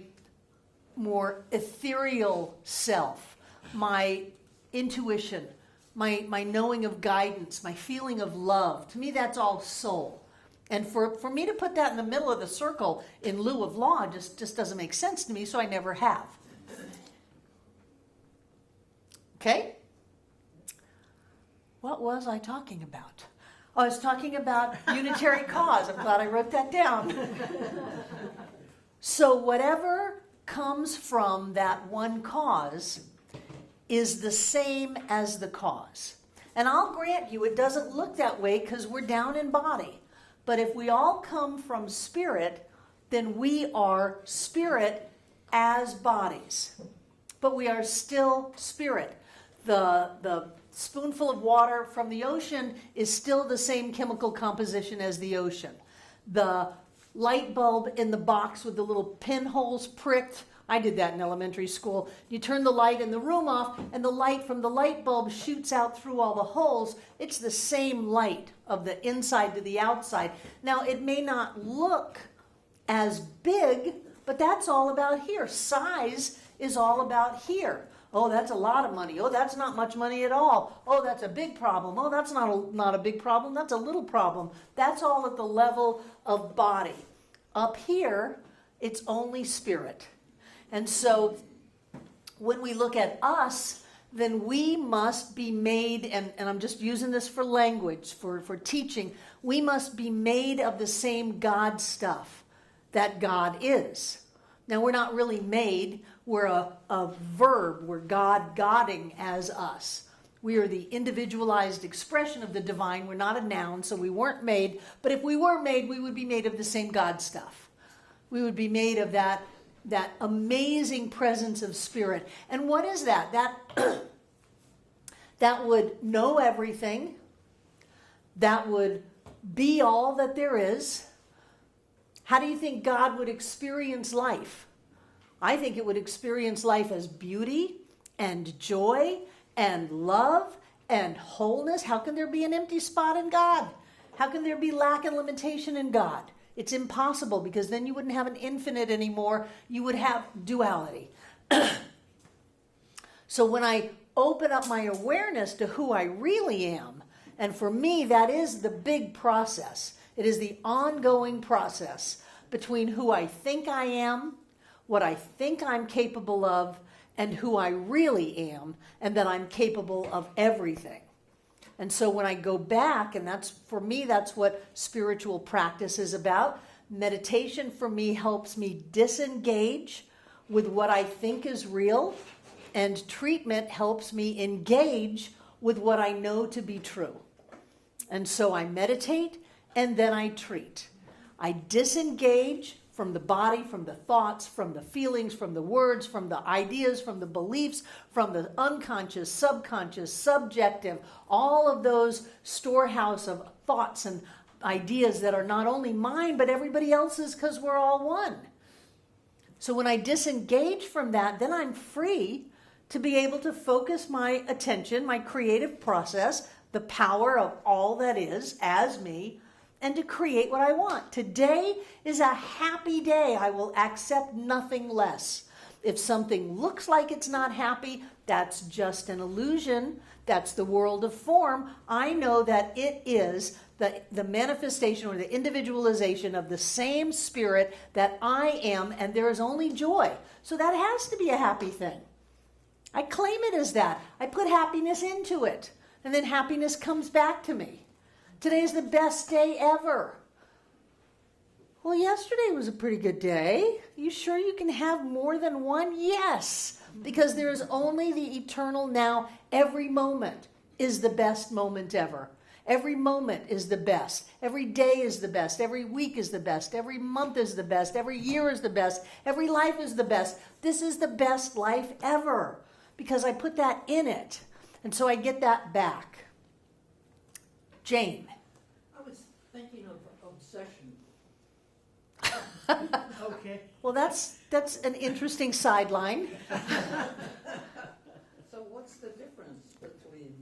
more ethereal self, my intuition, my knowing of guidance, my feeling of love, to me that's all soul. And for me to put that in the middle of the circle in lieu of law just doesn't make sense to me, so I never have. Okay? What was I talking about? Oh, I was talking about unitary cause. I'm glad I wrote that down. So whatever comes from that one cause is the same as the cause. And I'll grant you it doesn't look that way because we're down in body. But if we all come from spirit, then we are spirit as bodies. But we are still spirit. The spoonful of water from the ocean is still the same chemical composition as the ocean. The light bulb in the box with the little pinholes pricked, I did that in elementary school. You turn the light in the room off, and the light from the light bulb shoots out through all the holes. It's the same light of the inside to the outside. Now, it may not look as big, but that's all about here. Size is all about here. Oh, that's a lot of money. Oh, that's not much money at all. Oh, that's a big problem. Oh, that's not a big problem. That's a little problem. That's all at the level of body. Up here, it's only spirit. And so when we look at us, then we must be made, and I'm just using this for language, for teaching, we must be made of the same God stuff that God is. Now, we're not really made. We're a verb. We're godding as us. We are the individualized expression of the divine. We're not a noun, so we weren't made. But if we were made, we would be made of the same God stuff. We would be made of that amazing presence of spirit. And what is that? That would know everything. That would be all that there is. How do you think God would experience life? I think it would experience life as beauty and joy and love and wholeness. How can there be an empty spot in God? How can there be lack and limitation in God? It's impossible, because then you wouldn't have an infinite anymore. You would have duality. So when I open up my awareness to who I really am, and for me, that is the big process. It is the ongoing process between who I think I am, what I think I'm capable of, and who I really am, and that I'm capable of everything. And so when I go back, and for me, that's what spiritual practice is about, Meditation for me helps me disengage with what I think is real, and treatment helps me engage with what I know to be true. And so I meditate and then I treat. I disengage from the body, from the thoughts, from the feelings, from the words, from the ideas, from the beliefs, from the unconscious, subconscious, subjective, all of those storehouse of thoughts and ideas that are not only mine, but everybody else's, because we're all one. So when I disengage from that, then I'm free to be able to focus my attention, my creative process, the power of all that is as me, and to create what I want. Today is a happy day. I will accept nothing less. If something looks like it's not happy, that's just an illusion. That's the world of form. I know that it is the manifestation or the individualization of the same spirit that I am, and there is only joy. So that has to be a happy thing. I claim it as that. I put happiness into it, and then happiness comes back to me. Today is the best day ever. Well, yesterday was a pretty good day. You sure you can have more than one? Yes, because there is only the eternal now. Every moment is the best moment ever. Every moment is the best. Every day is the best. Every week is the best. Every month is the best. Every year is the best. Every life is the best. This is the best life ever because I put that in it. And so I get that back. Jane. I was thinking of obsession. Okay. Well, that's an interesting sideline. So what's the difference between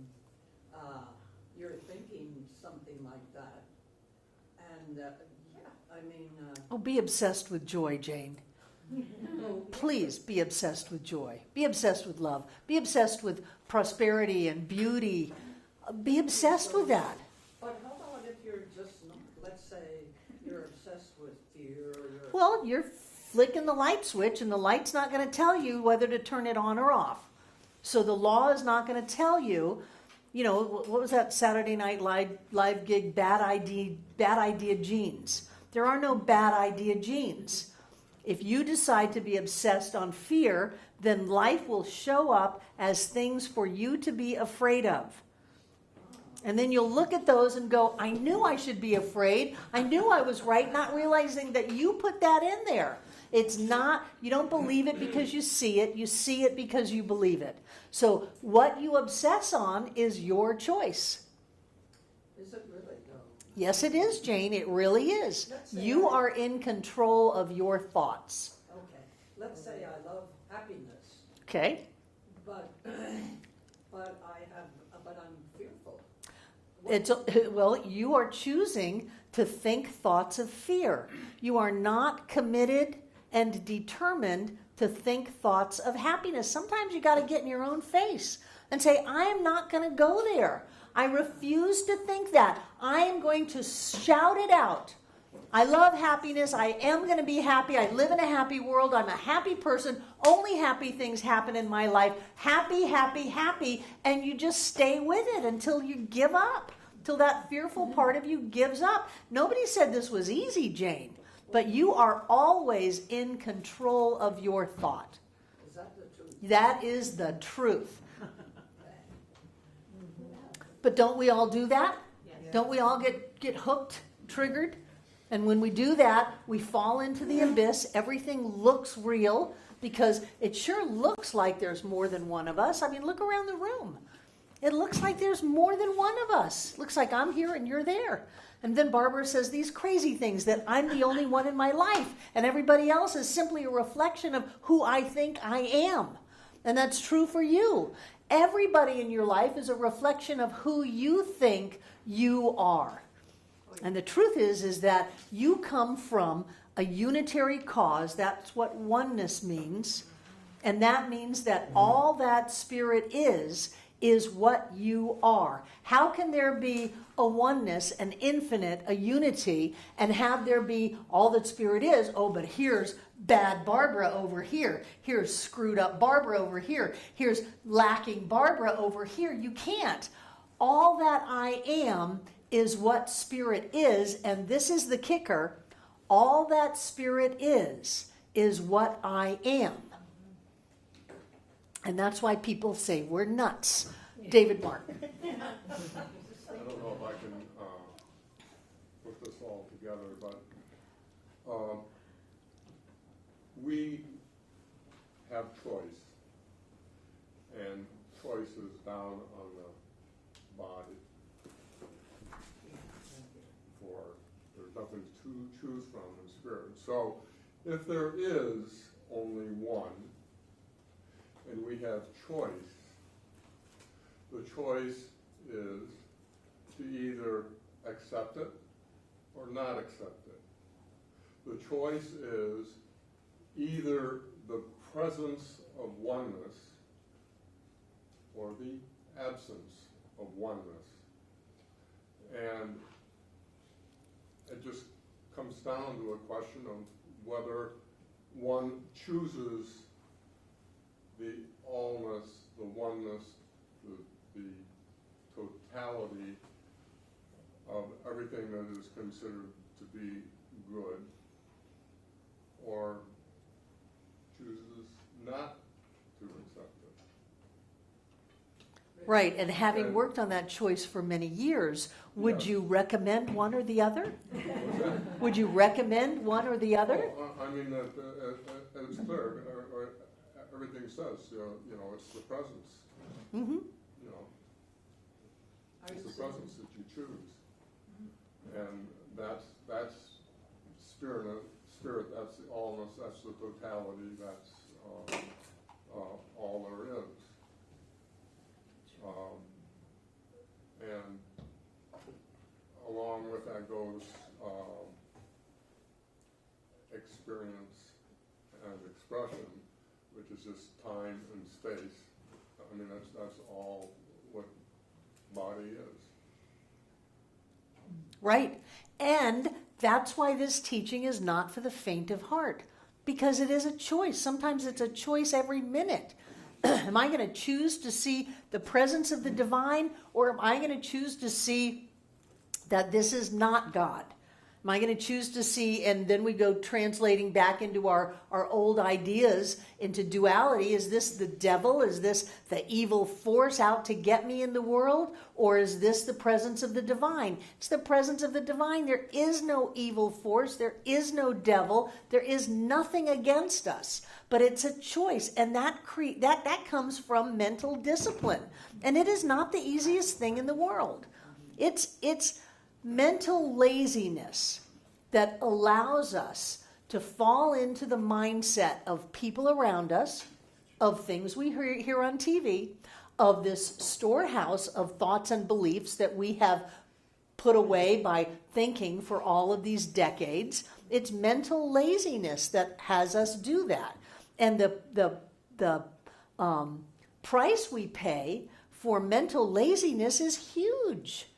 you're thinking something like that and Oh, be obsessed with joy, Jane. Please be obsessed with joy. Be obsessed with love. Be obsessed with prosperity and beauty. Be obsessed with that. But how about if you're just not? Let's say you're obsessed with fear or you're... Well, you're flicking the light switch, and the light's not going to tell you whether to turn it on or off. So the law is not going to tell you, what was that Saturday Night Live gig, bad idea genes. There are no bad idea genes. If you decide to be obsessed on fear, then life will show up as things for you to be afraid of. And then you'll look at those and go, I knew I should be afraid. I knew I was right, not realizing that you put that in there. It's not, you don't believe it because you see it because you believe it. So what you obsess on is your choice. Is it really though? Yes, it is, Jane. It really is. You are in control of your thoughts. Okay. Let's say I love happiness, Okay? but I'm fearful. Well, you are choosing to think thoughts of fear. You are not committed and determined to think thoughts of happiness. Sometimes you got to get in your own face and say, I am not going to go there. I refuse to think that. I am going to shout it out. I love happiness. I am going to be happy. I live in a happy world. I'm a happy person. Only happy things happen in my life. Happy, happy, happy. And you just stay with it until you give up, till that fearful part of you gives up. Nobody said this was easy, Jane, but you are always in control of your thought. Is that the truth? That is the truth. But don't we all do that? Yes. Don't we all get hooked, triggered? And when we do that, we fall into the abyss. Everything looks real because it sure looks like there's more than one of us. I mean, look around the room. It looks like there's more than one of us. Looks like I'm here and you're there. And then Barbara says these crazy things that I'm the only one in my life and everybody else is simply a reflection of who I think I am. And that's true for you. Everybody in your life is a reflection of who you think you are. And the truth is that you come from a unitary cause. That's what oneness means. And that means that all that spirit is what you are. How can there be a oneness, an infinite, a unity, and have there be all that spirit is? Oh, but here's bad Barbara over here. Here's screwed up Barbara over here. Here's lacking Barbara over here. You can't. All that I am is what spirit is, and this is the kicker. All that spirit is what I am. And that's why people say we're nuts. David Martin. I don't know if I can put this all together, but we have choice, and choice is down on the body. There's nothing to choose from in spirit. So if there is only one, and we have choice, the choice is to either accept it or not accept it. The choice is either the presence of oneness or the absence of oneness. And it just comes down to a question of whether one chooses the allness, the oneness, the totality of everything that is considered to be good, or chooses not to accept it. Right, and having And- worked on that choice for many years, would Yes. you recommend one or the other? What's that? Would you recommend one or the other? Well, I mean, it's clear, or everything says, it's the presence, Mm-hmm. I it's was the presence that you choose. And that's spirit, that's the allness, that's the totality, that's all there is. And along with that goes experience and expression, which is just time and space. I mean, that's all what body is. Right. And that's why this teaching is not for the faint of heart, because it is a choice. Sometimes it's a choice every minute. Am I going to choose to see the presence of the divine, or am I going to choose to see that this is not God? Am I going to choose to see, and then we go translating back into our old ideas into duality. Is this the devil? Is this the evil force out to get me in the world? Or is this the presence of the divine? It's the presence of the divine. There is no evil force. There is no devil. There is nothing against us. But it's a choice, and that comes from mental discipline. And it is not the easiest thing in the world. It's mental laziness that allows us to fall into the mindset of people around us, of things we hear on TV, of this storehouse of thoughts and beliefs that we have put away by thinking for all of these decades. It's mental laziness that has us do that. And the price we pay for mental laziness is huge.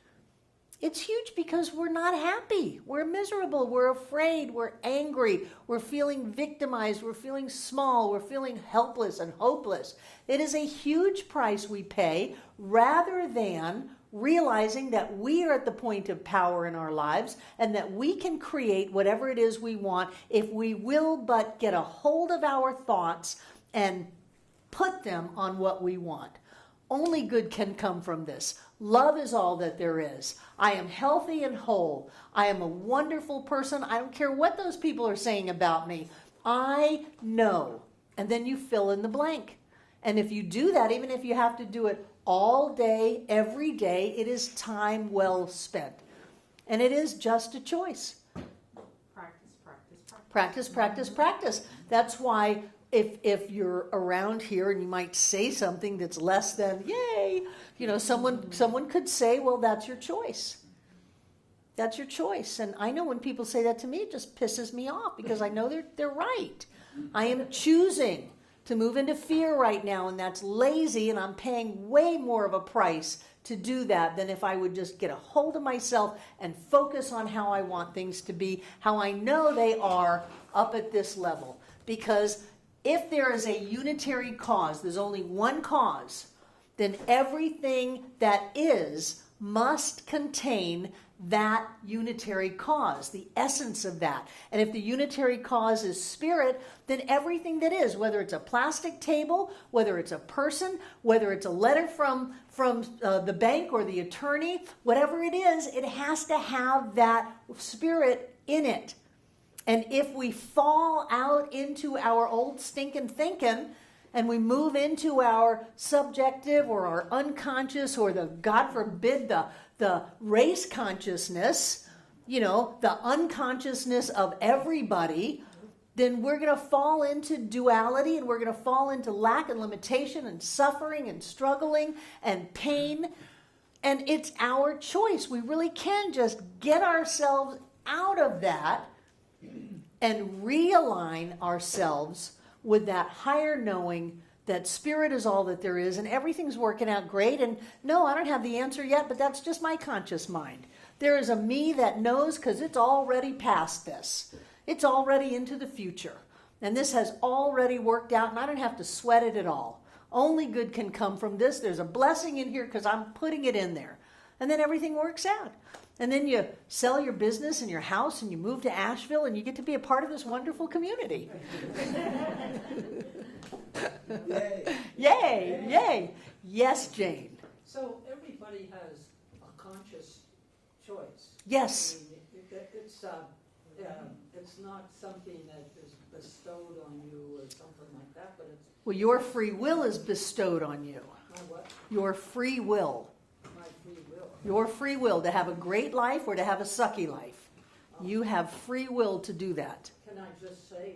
It's huge because we're not happy. We're miserable. We're afraid. We're angry. We're feeling victimized. We're feeling small. We're feeling helpless and hopeless. It is a huge price we pay rather than realizing that we are at the point of power in our lives and that we can create whatever it is we want if we will but get a hold of our thoughts and put them on what we want. Only good can come from this. Love is all that there is. I am healthy and whole. I am a wonderful person. I don't care what those people are saying about me. I know. And then you fill in the blank. And if you do that, even if you have to do it all day, every day, it is time well spent. And it is just a choice. Practice, practice, practice. That's why if you're around here and you might say something that's less than, yay, someone could say, well, that's your choice. That's your choice. And I know when people say that to me, it just pisses me off because I know they're right. I am choosing to move into fear right now, and that's lazy, and I'm paying way more of a price to do that than if I would just get a hold of myself and focus on how I want things to be, how I know they are up at this level. Because if there is a unitary cause, there's only one cause, then everything that is must contain that unitary cause, the essence of that. And if the unitary cause is spirit, then everything that is, whether it's a plastic table, whether it's a person, whether it's a letter from the bank or the attorney, whatever it is, it has to have that spirit in it. And if we fall out into our old stinking thinking, and we move into our subjective or our unconscious or the, God forbid, the race consciousness, the unconsciousness of everybody, then we're going to fall into duality, and we're going to fall into lack and limitation and suffering and struggling and pain. And it's our choice. We really can just get ourselves out of that and realign ourselves with that higher knowing that spirit is all that there is and everything's working out great. And no, I don't have the answer yet, but that's just my conscious mind. There is a me that knows because it's already past this. It's already into the future. And this has already worked out, and I don't have to sweat it at all. Only good can come from this. There's a blessing in here because I'm putting it in there. And then everything works out. And then you sell your business and your house and you move to Asheville and you get to be a part of this wonderful community. Yay. Yay, yay. Yes, Jane. So everybody has a conscious choice. Yes. I mean, it's not something that is bestowed on you or something like that, but it's Well, your free will is bestowed on you. my what? Your free will. My free will. Your free will to have a great life or to have a sucky life. You have free will to do that. Can I just say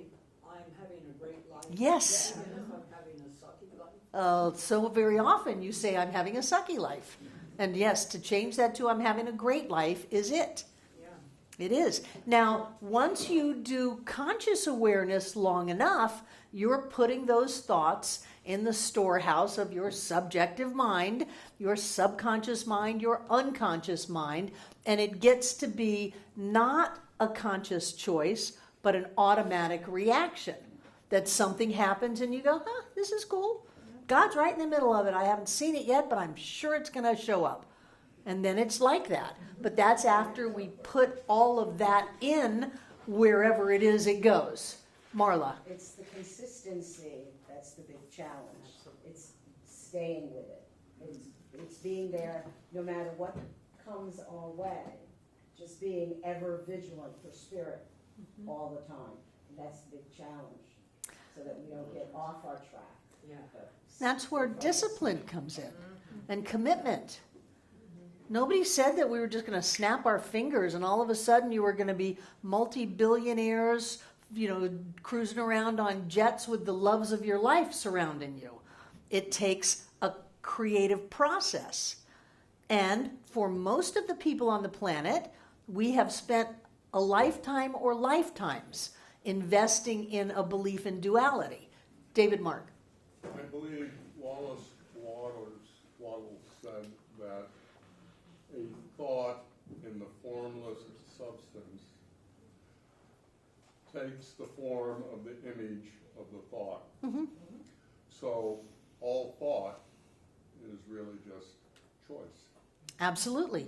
I'm having a great life? Yes. Even if I'm having a sucky life? So very often you say, I'm having a sucky life. And yes, to change that to I'm having a great life is it. Yeah. It is. Now, once you do conscious awareness long enough, you're putting those thoughts in the storehouse of your subjective mind, your subconscious mind, your unconscious mind, and it gets to be not a conscious choice, but an automatic reaction. That something happens and you go, this is cool. God's right in the middle of it. I haven't seen it yet, but I'm sure it's going to show up. And then it's like that. But that's after we put all of that in wherever it is it goes. Marla. It's the consistency that's the big challenge. It's staying with it. It's being there no matter what comes our way. Just being ever vigilant for spirit all the time. And that's the big challenge. So that we don't get off our track. Yeah. That's where discipline comes in and commitment. Nobody said that we were just going to snap our fingers and all of a sudden you were going to be multi-billionaires, cruising around on jets with the loves of your life surrounding you. It takes a creative process. And for most of the people on the planet, we have spent a lifetime or lifetimes investing in a belief in duality. David Mark. I believe Wallace Wattles said that a thought in the formless substance takes the form of the image of the thought. Mm-hmm. So all thought is really just choice. Absolutely.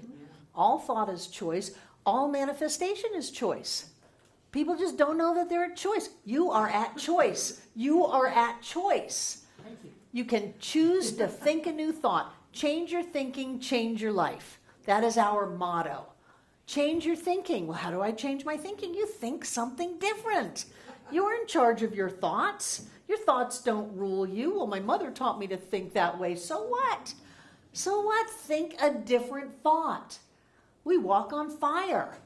All thought is choice. All manifestation is choice. People just don't know that they're at choice. You are at choice. You are at choice. Thank you. You can choose to think a new thought. Change your thinking, change your life. That is our motto. Change your thinking. Well, how do I change my thinking? You think something different. You're in charge of your thoughts. Your thoughts don't rule you. Well, my mother taught me to think that way. So what? So what? Think a different thought. We walk on fire.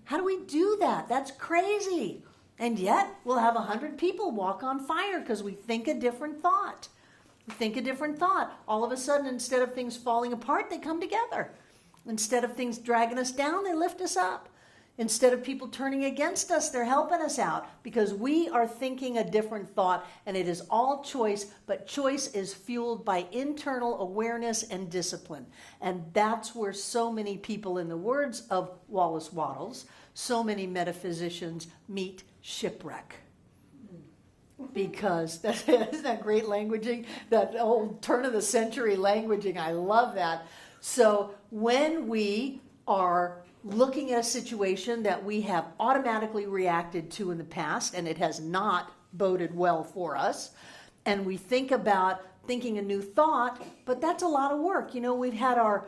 How do we do that? That's crazy. And yet, we'll have 100 people walk on fire because we think a different thought. We think a different thought. All of a sudden, instead of things falling apart, they come together. Instead of things dragging us down, they lift us up. Instead of people turning against us, they're helping us out because we are thinking a different thought, and it is all choice, but choice is fueled by internal awareness and discipline. And that's where so many people, in the words of Wallace Wattles, so many metaphysicians meet shipwreck. Because isn't that great languaging? That old turn of the century languaging, I love that. So when we are looking at a situation that we have automatically reacted to in the past and it has not boded well for us, and we think about thinking a new thought, but that's a lot of work. You know, we've had our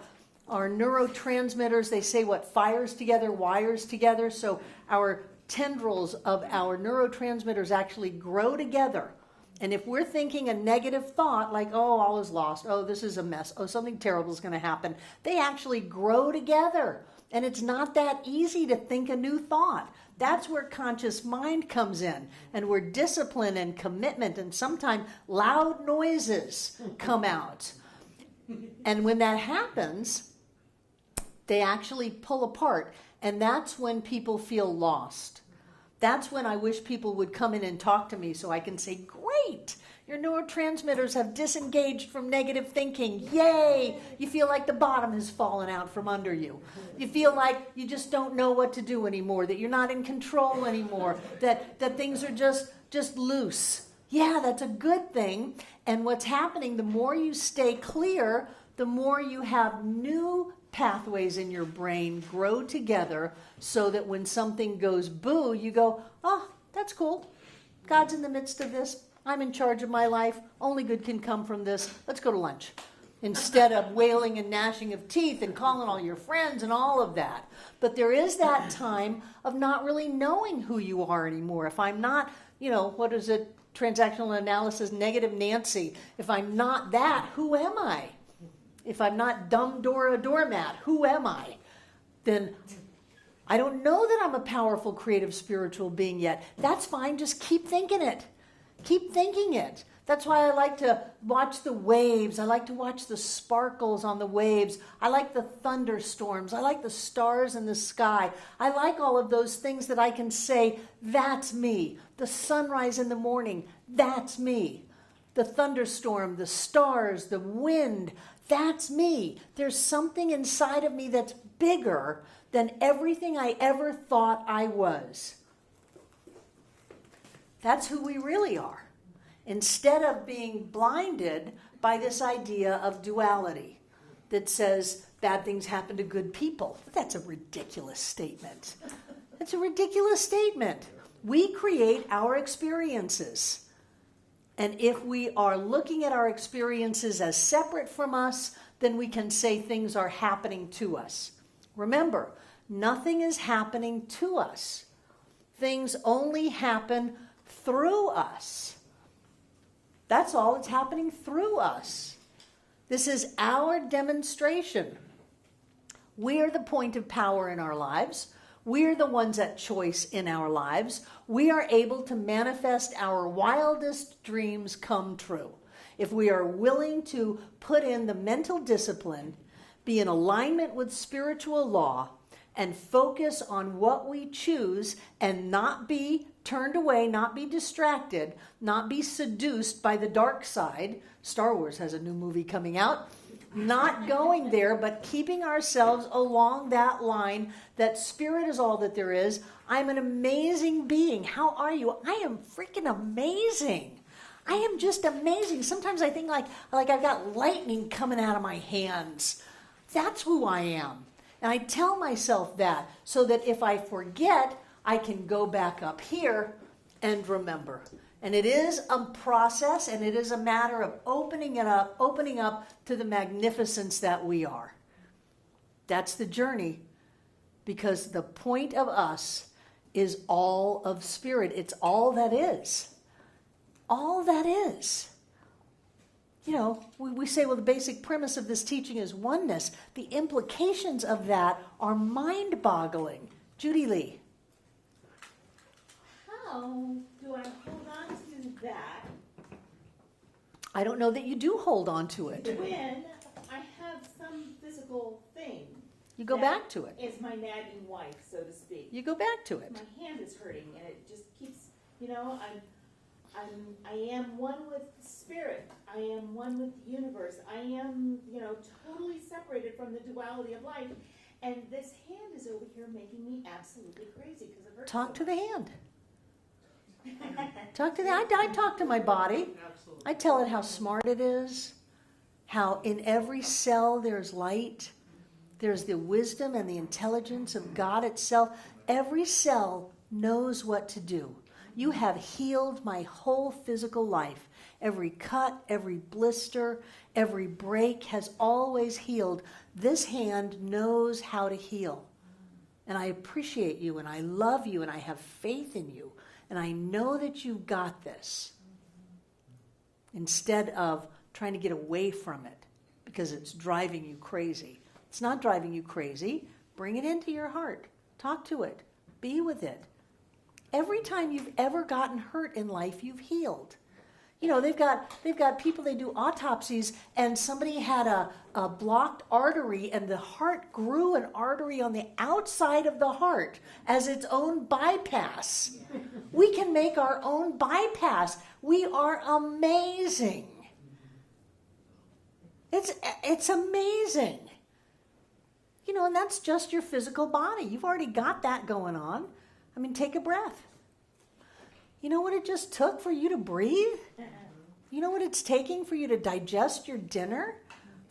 neurotransmitters, they say what fires together, wires together. So our tendrils of our neurotransmitters actually grow together. And if we're thinking a negative thought, like, oh, all is lost, oh, this is a mess, oh, something terrible is going to happen, they actually grow together. And it's not that easy to think a new thought. That's where conscious mind comes in, and where discipline and commitment and sometimes loud noises come out. And when that happens, they actually pull apart. And that's when people feel lost. That's when I wish people would come in and talk to me so I can say, great, your neurotransmitters have disengaged from negative thinking. Yay! You feel like the bottom has fallen out from under you. You feel like you just don't know what to do anymore, that you're not in control anymore, that things are just loose. Yeah, that's a good thing. And what's happening, the more you stay clear, the more you have new pathways in your brain grow together so that when something goes boo, you go, oh, that's cool. God's in the midst of this. I'm in charge of my life. Only good can come from this. Let's go to lunch. Instead of wailing and gnashing of teeth and calling all your friends and all of that. But there is that time of not really knowing who you are anymore. If I'm not, what is it? Transactional analysis, negative Nancy. If I'm not that, who am I? If I'm not dumb Dora doormat, who am I? Then I don't know that I'm a powerful, creative, spiritual being yet. That's fine. Just keep thinking it. Keep thinking it. That's why I like to watch the waves. I like to watch the sparkles on the waves. I like the thunderstorms. I like the stars in the sky. I like all of those things that I can say, that's me. The sunrise in the morning, that's me. The thunderstorm, the stars, the wind, that's me. There's something inside of me that's bigger than everything I ever thought I was. That's who we really are. Instead of being blinded by this idea of duality that says bad things happen to good people. That's a ridiculous statement. That's a ridiculous statement. We create our experiences. And if we are looking at our experiences as separate from us, then we can say things are happening to us. Remember, nothing is happening to us. Things only happen through us. That's all that's happening through us. This is our demonstration. We're the point of power in our lives. We're the ones at choice in our lives. We are able to manifest our wildest dreams come true. If we are willing to put in the mental discipline, be in alignment with spiritual law, and focus on what we choose and not be turned away, not be distracted, not be seduced by the dark side. Star Wars has a new movie coming out. Not going there, but keeping ourselves along that line that spirit is all that there is. I'm an amazing being. How are you? I am freaking amazing. I am just amazing. Sometimes I think like I've got lightning coming out of my hands. That's who I am. And I tell myself that so that if I forget, I can go back up here and remember. And it is a process, and it is a matter of opening up to the magnificence that we are. That's the journey, because the point of us is all of spirit. It's all that is. All that is. We say, well, the basic premise of this teaching is oneness. The implications of that are mind-boggling. Judy Lee. How do I hold on to that I don't know that you do hold on to it. when I have some physical thing? You go back to it. It's my nagging wife, so to speak. You go back to it. My hand is hurting, and it just keeps, I am one with spirit. I am one with the universe. I am, totally separated from the duality of life. And this hand is over here making me absolutely crazy because it hurts. Talk to the hand. Talk to the. I talk to my body. I tell it how smart it is. how in every cell there's light. There's the wisdom and the intelligence of God itself. Every cell knows what to do. You have healed my whole physical life. Every cut, every blister, every break has always healed. This hand knows how to heal. And I appreciate you, and I love you, and I have faith in you. And I know that you've got this. Instead of trying to get away from it because it's driving you crazy. It's not driving you crazy. Bring it into your heart. Talk to it. Be with it. Every time you've ever gotten hurt in life, you've healed. You know, they've got people, they do autopsies, and somebody had a blocked artery, and the heart grew an artery on the outside of the heart as its own bypass. We can make our own bypass. We are amazing. It's amazing. You know, and that's just your physical body. You've already got that going on. I mean, take a breath. You know what it just took for you to breathe? You know what it's taking for you to digest your dinner?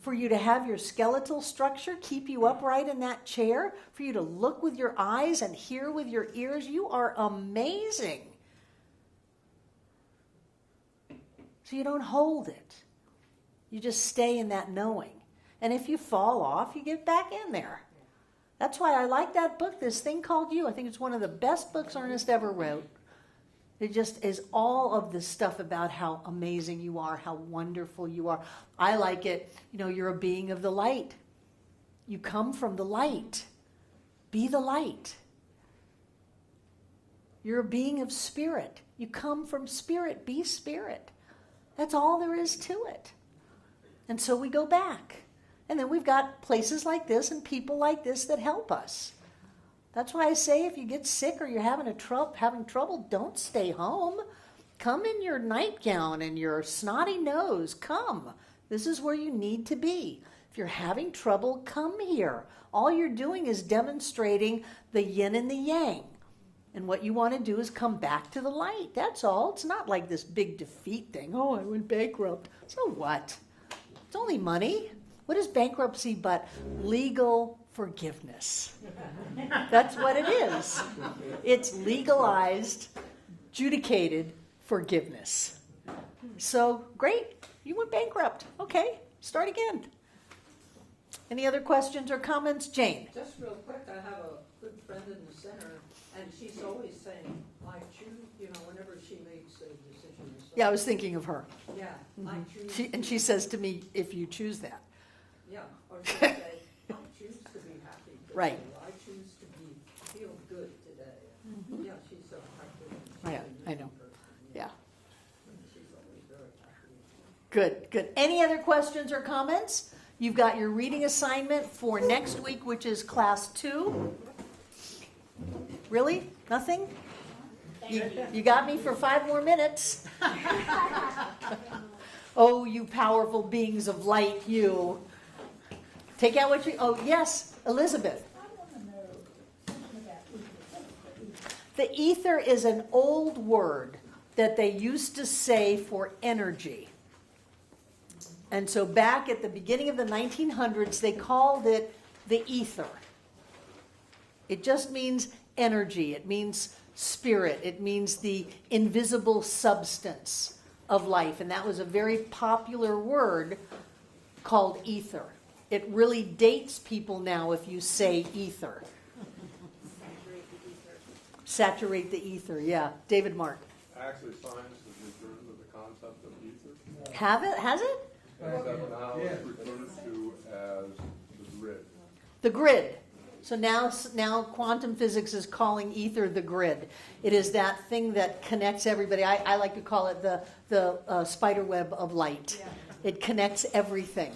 For you to have your skeletal structure keep you upright in that chair? For you to look with your eyes and hear with your ears? You are amazing. So you don't hold it. You just stay in that knowing. And if you fall off, you get back in there. That's why I like that book, This Thing Called You. I think it's one of the best books Ernest ever wrote. It just is all of this stuff about how amazing you are, how wonderful you are. I like it, you know, you're a being of the light. You come from the light. Be the light. You're a being of spirit. You come from spirit. Be spirit. That's all there is to it. And so we go back. And then we've got places like this and people like this that help us. That's why I say if you get sick or you're having trouble, don't stay home. Come in your nightgown and your snotty nose. Come. This is where you need to be. If you're having trouble, come here. All you're doing is demonstrating the yin and the yang. And what you want to do is come back to the light. That's all. It's not like this big defeat thing. Oh, I went bankrupt. So what? It's only money. What is bankruptcy but legal forgiveness? That's what it is. It's legalized, adjudicated forgiveness. So, great. You went bankrupt. Okay, start again. Any other questions or comments? Jane? Just real quick, I have a good friend in the center, and she's always saying, I choose, you know, whenever she makes a decision. Yeah, I was thinking of her. Yeah, I choose. She says to me, if you choose that. Yeah, or she'll say, I choose to be happy today. Right. I choose to feel good today. Yeah, she's so happy. Yeah, I know. Yeah. She's always very happy. Good, good. Any other questions or comments? You've got your reading assignment for next week, which is class 2. Really? Nothing? You got me for 5 more minutes. Oh, you powerful beings of light, you. Take out what you... Oh, yes, Elizabeth. The ether is an old word that they used to say for energy. And so back at the beginning of the 1900s, they called it the ether. It just means energy. It means spirit. It means the invisible substance of life. And that was a very popular word called ether. It really dates people now if you say ether. Saturate the ether, yeah. David Mark. Actually, science has returned to the concept of ether. Have it? Has it? Except now it's referred to as the grid. The grid. So now quantum physics is calling ether the grid. It is that thing that connects everybody. I like to call it the spider web of light. Yeah. It connects everything.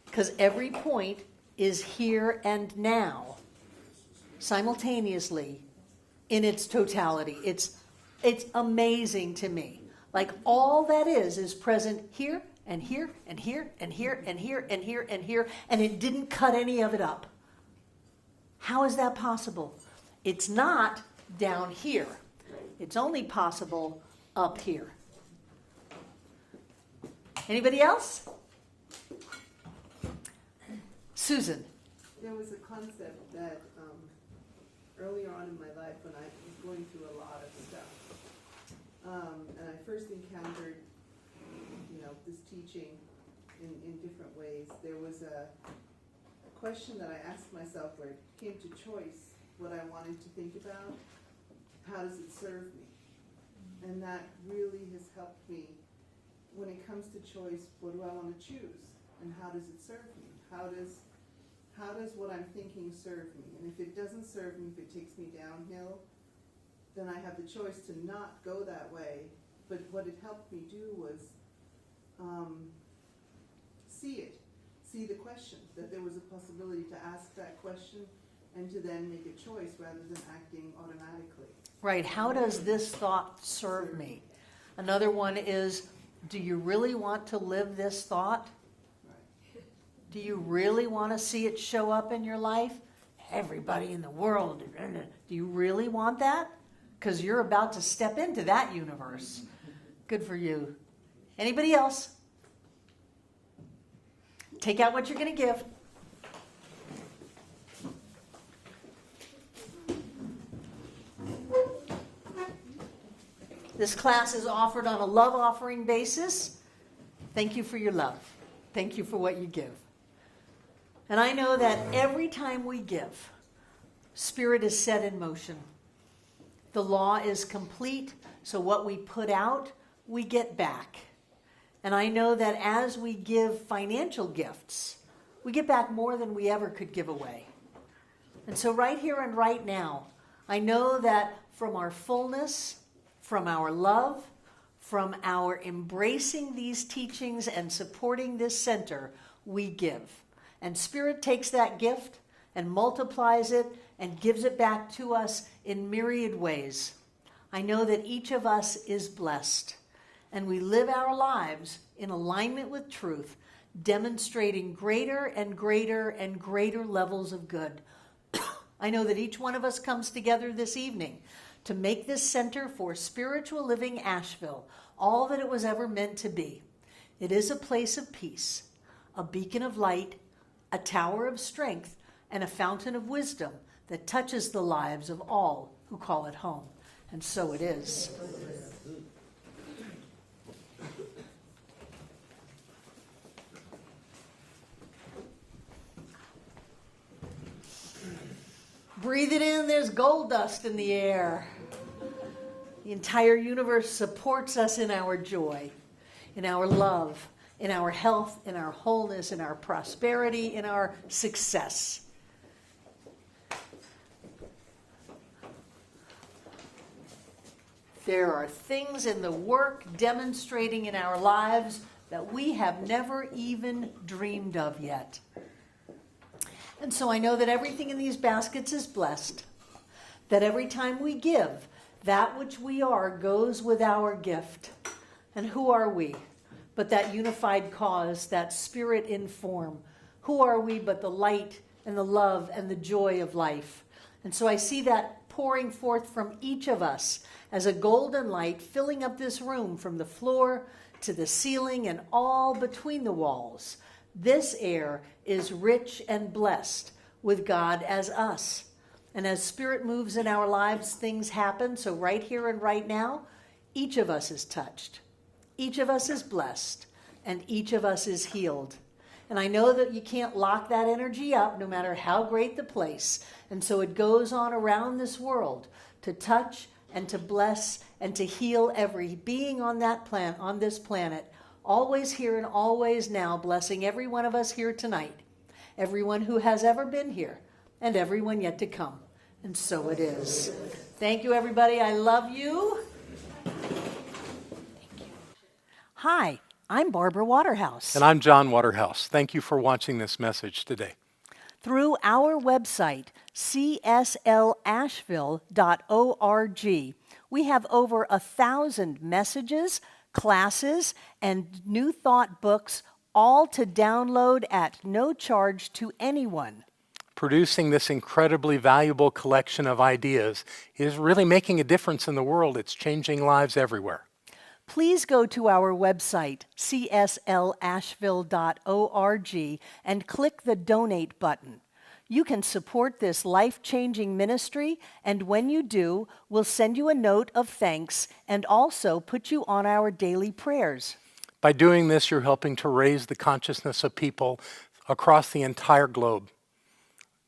Because every point is here and now, simultaneously, in its totality. It's amazing to me. Like all that is present here and here and here and here and here and here and here, and it didn't cut any of it up. How is that possible? It's not down here. It's only possible up here. Anybody else? Susan. There was a concept that earlier on in my life when I was going through a lot of stuff, and I first encountered, this teaching in different ways. There was a question that I asked myself where it came to choice, what I wanted to think about, how does it serve me? And that really has helped me when it comes to choice. What do I want to choose? And how does it serve me? How does what I'm thinking serve me? And if it doesn't serve me, if it takes me downhill, then I have the choice to not go that way. But what it helped me do was see the question, that there was a possibility to ask that question and to then make a choice rather than acting automatically. Right, how does this thought serve me? Another one is, do you really want to live this thought? Right. Do you really want to see it show up in your life? Everybody in the world, do you really want that? Because you're about to step into that universe. Good for you. Anybody else? Take out what you're going to give. This class is offered on a love offering basis. Thank you for your love. Thank you for what you give. And I know that every time we give, Spirit is set in motion. The law is complete, so what we put out, we get back. And I know that as we give financial gifts, we get back more than we ever could give away. And so right here and right now, I know that from our fullness, from our love, from our embracing these teachings and supporting this center, we give. And Spirit takes that gift and multiplies it and gives it back to us in myriad ways. I know that each of us is blessed, and we live our lives in alignment with truth, demonstrating greater and greater and greater levels of good. I know that each one of us comes together this evening to make this center for spiritual living Asheville all that it was ever meant to be. It is a place of peace, a beacon of light, a tower of strength, and a fountain of wisdom that touches the lives of all who call it home. And so it is. Breathe it in, there's gold dust in the air. The entire universe supports us in our joy, in our love, in our health, in our wholeness, in our prosperity, in our success. There are things in the work demonstrating in our lives that we have never even dreamed of yet. And so I know that everything in these baskets is blessed, that every time we give, that which we are goes with our gift. And who are we but that unified cause, that spirit in form? Who are we but the light and the love and the joy of life? And so I see that pouring forth from each of us as a golden light filling up this room from the floor to the ceiling and all between the walls. This air is rich and blessed with God as us. And as Spirit moves in our lives, things happen. So right here and right now, each of us is touched. Each of us is blessed. And each of us is healed. And I know that you can't lock that energy up no matter how great the place. And so it goes on around this world to touch and to bless and to heal every being on this planet. Always here and always now, blessing every one of us here tonight, everyone who has ever been here, and everyone yet to come. And so it is. Thank you, everybody. I love you. Thank you. Hi, I'm Barbara Waterhouse. And I'm John Waterhouse. Thank you for watching this message today. Through our website, cslasheville.org, we have over 1,000 messages, classes, and new thought books, all to download at no charge to anyone. Producing this incredibly valuable collection of ideas is really making a difference in the world. It's changing lives everywhere. please go to our website, cslasheville.org, and click the Donate button. You can support this life-changing ministry, and when you do, we'll send you a note of thanks and also put you on our daily prayers. By doing this, you're helping to raise the consciousness of people across the entire globe.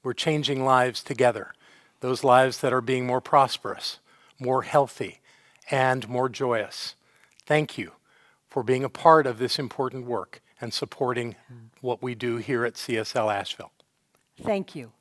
We're changing lives together, those lives that are being more prosperous, more healthy, and more joyous. Thank you for being a part of this important work and supporting what we do here at CSL Asheville. Thank you.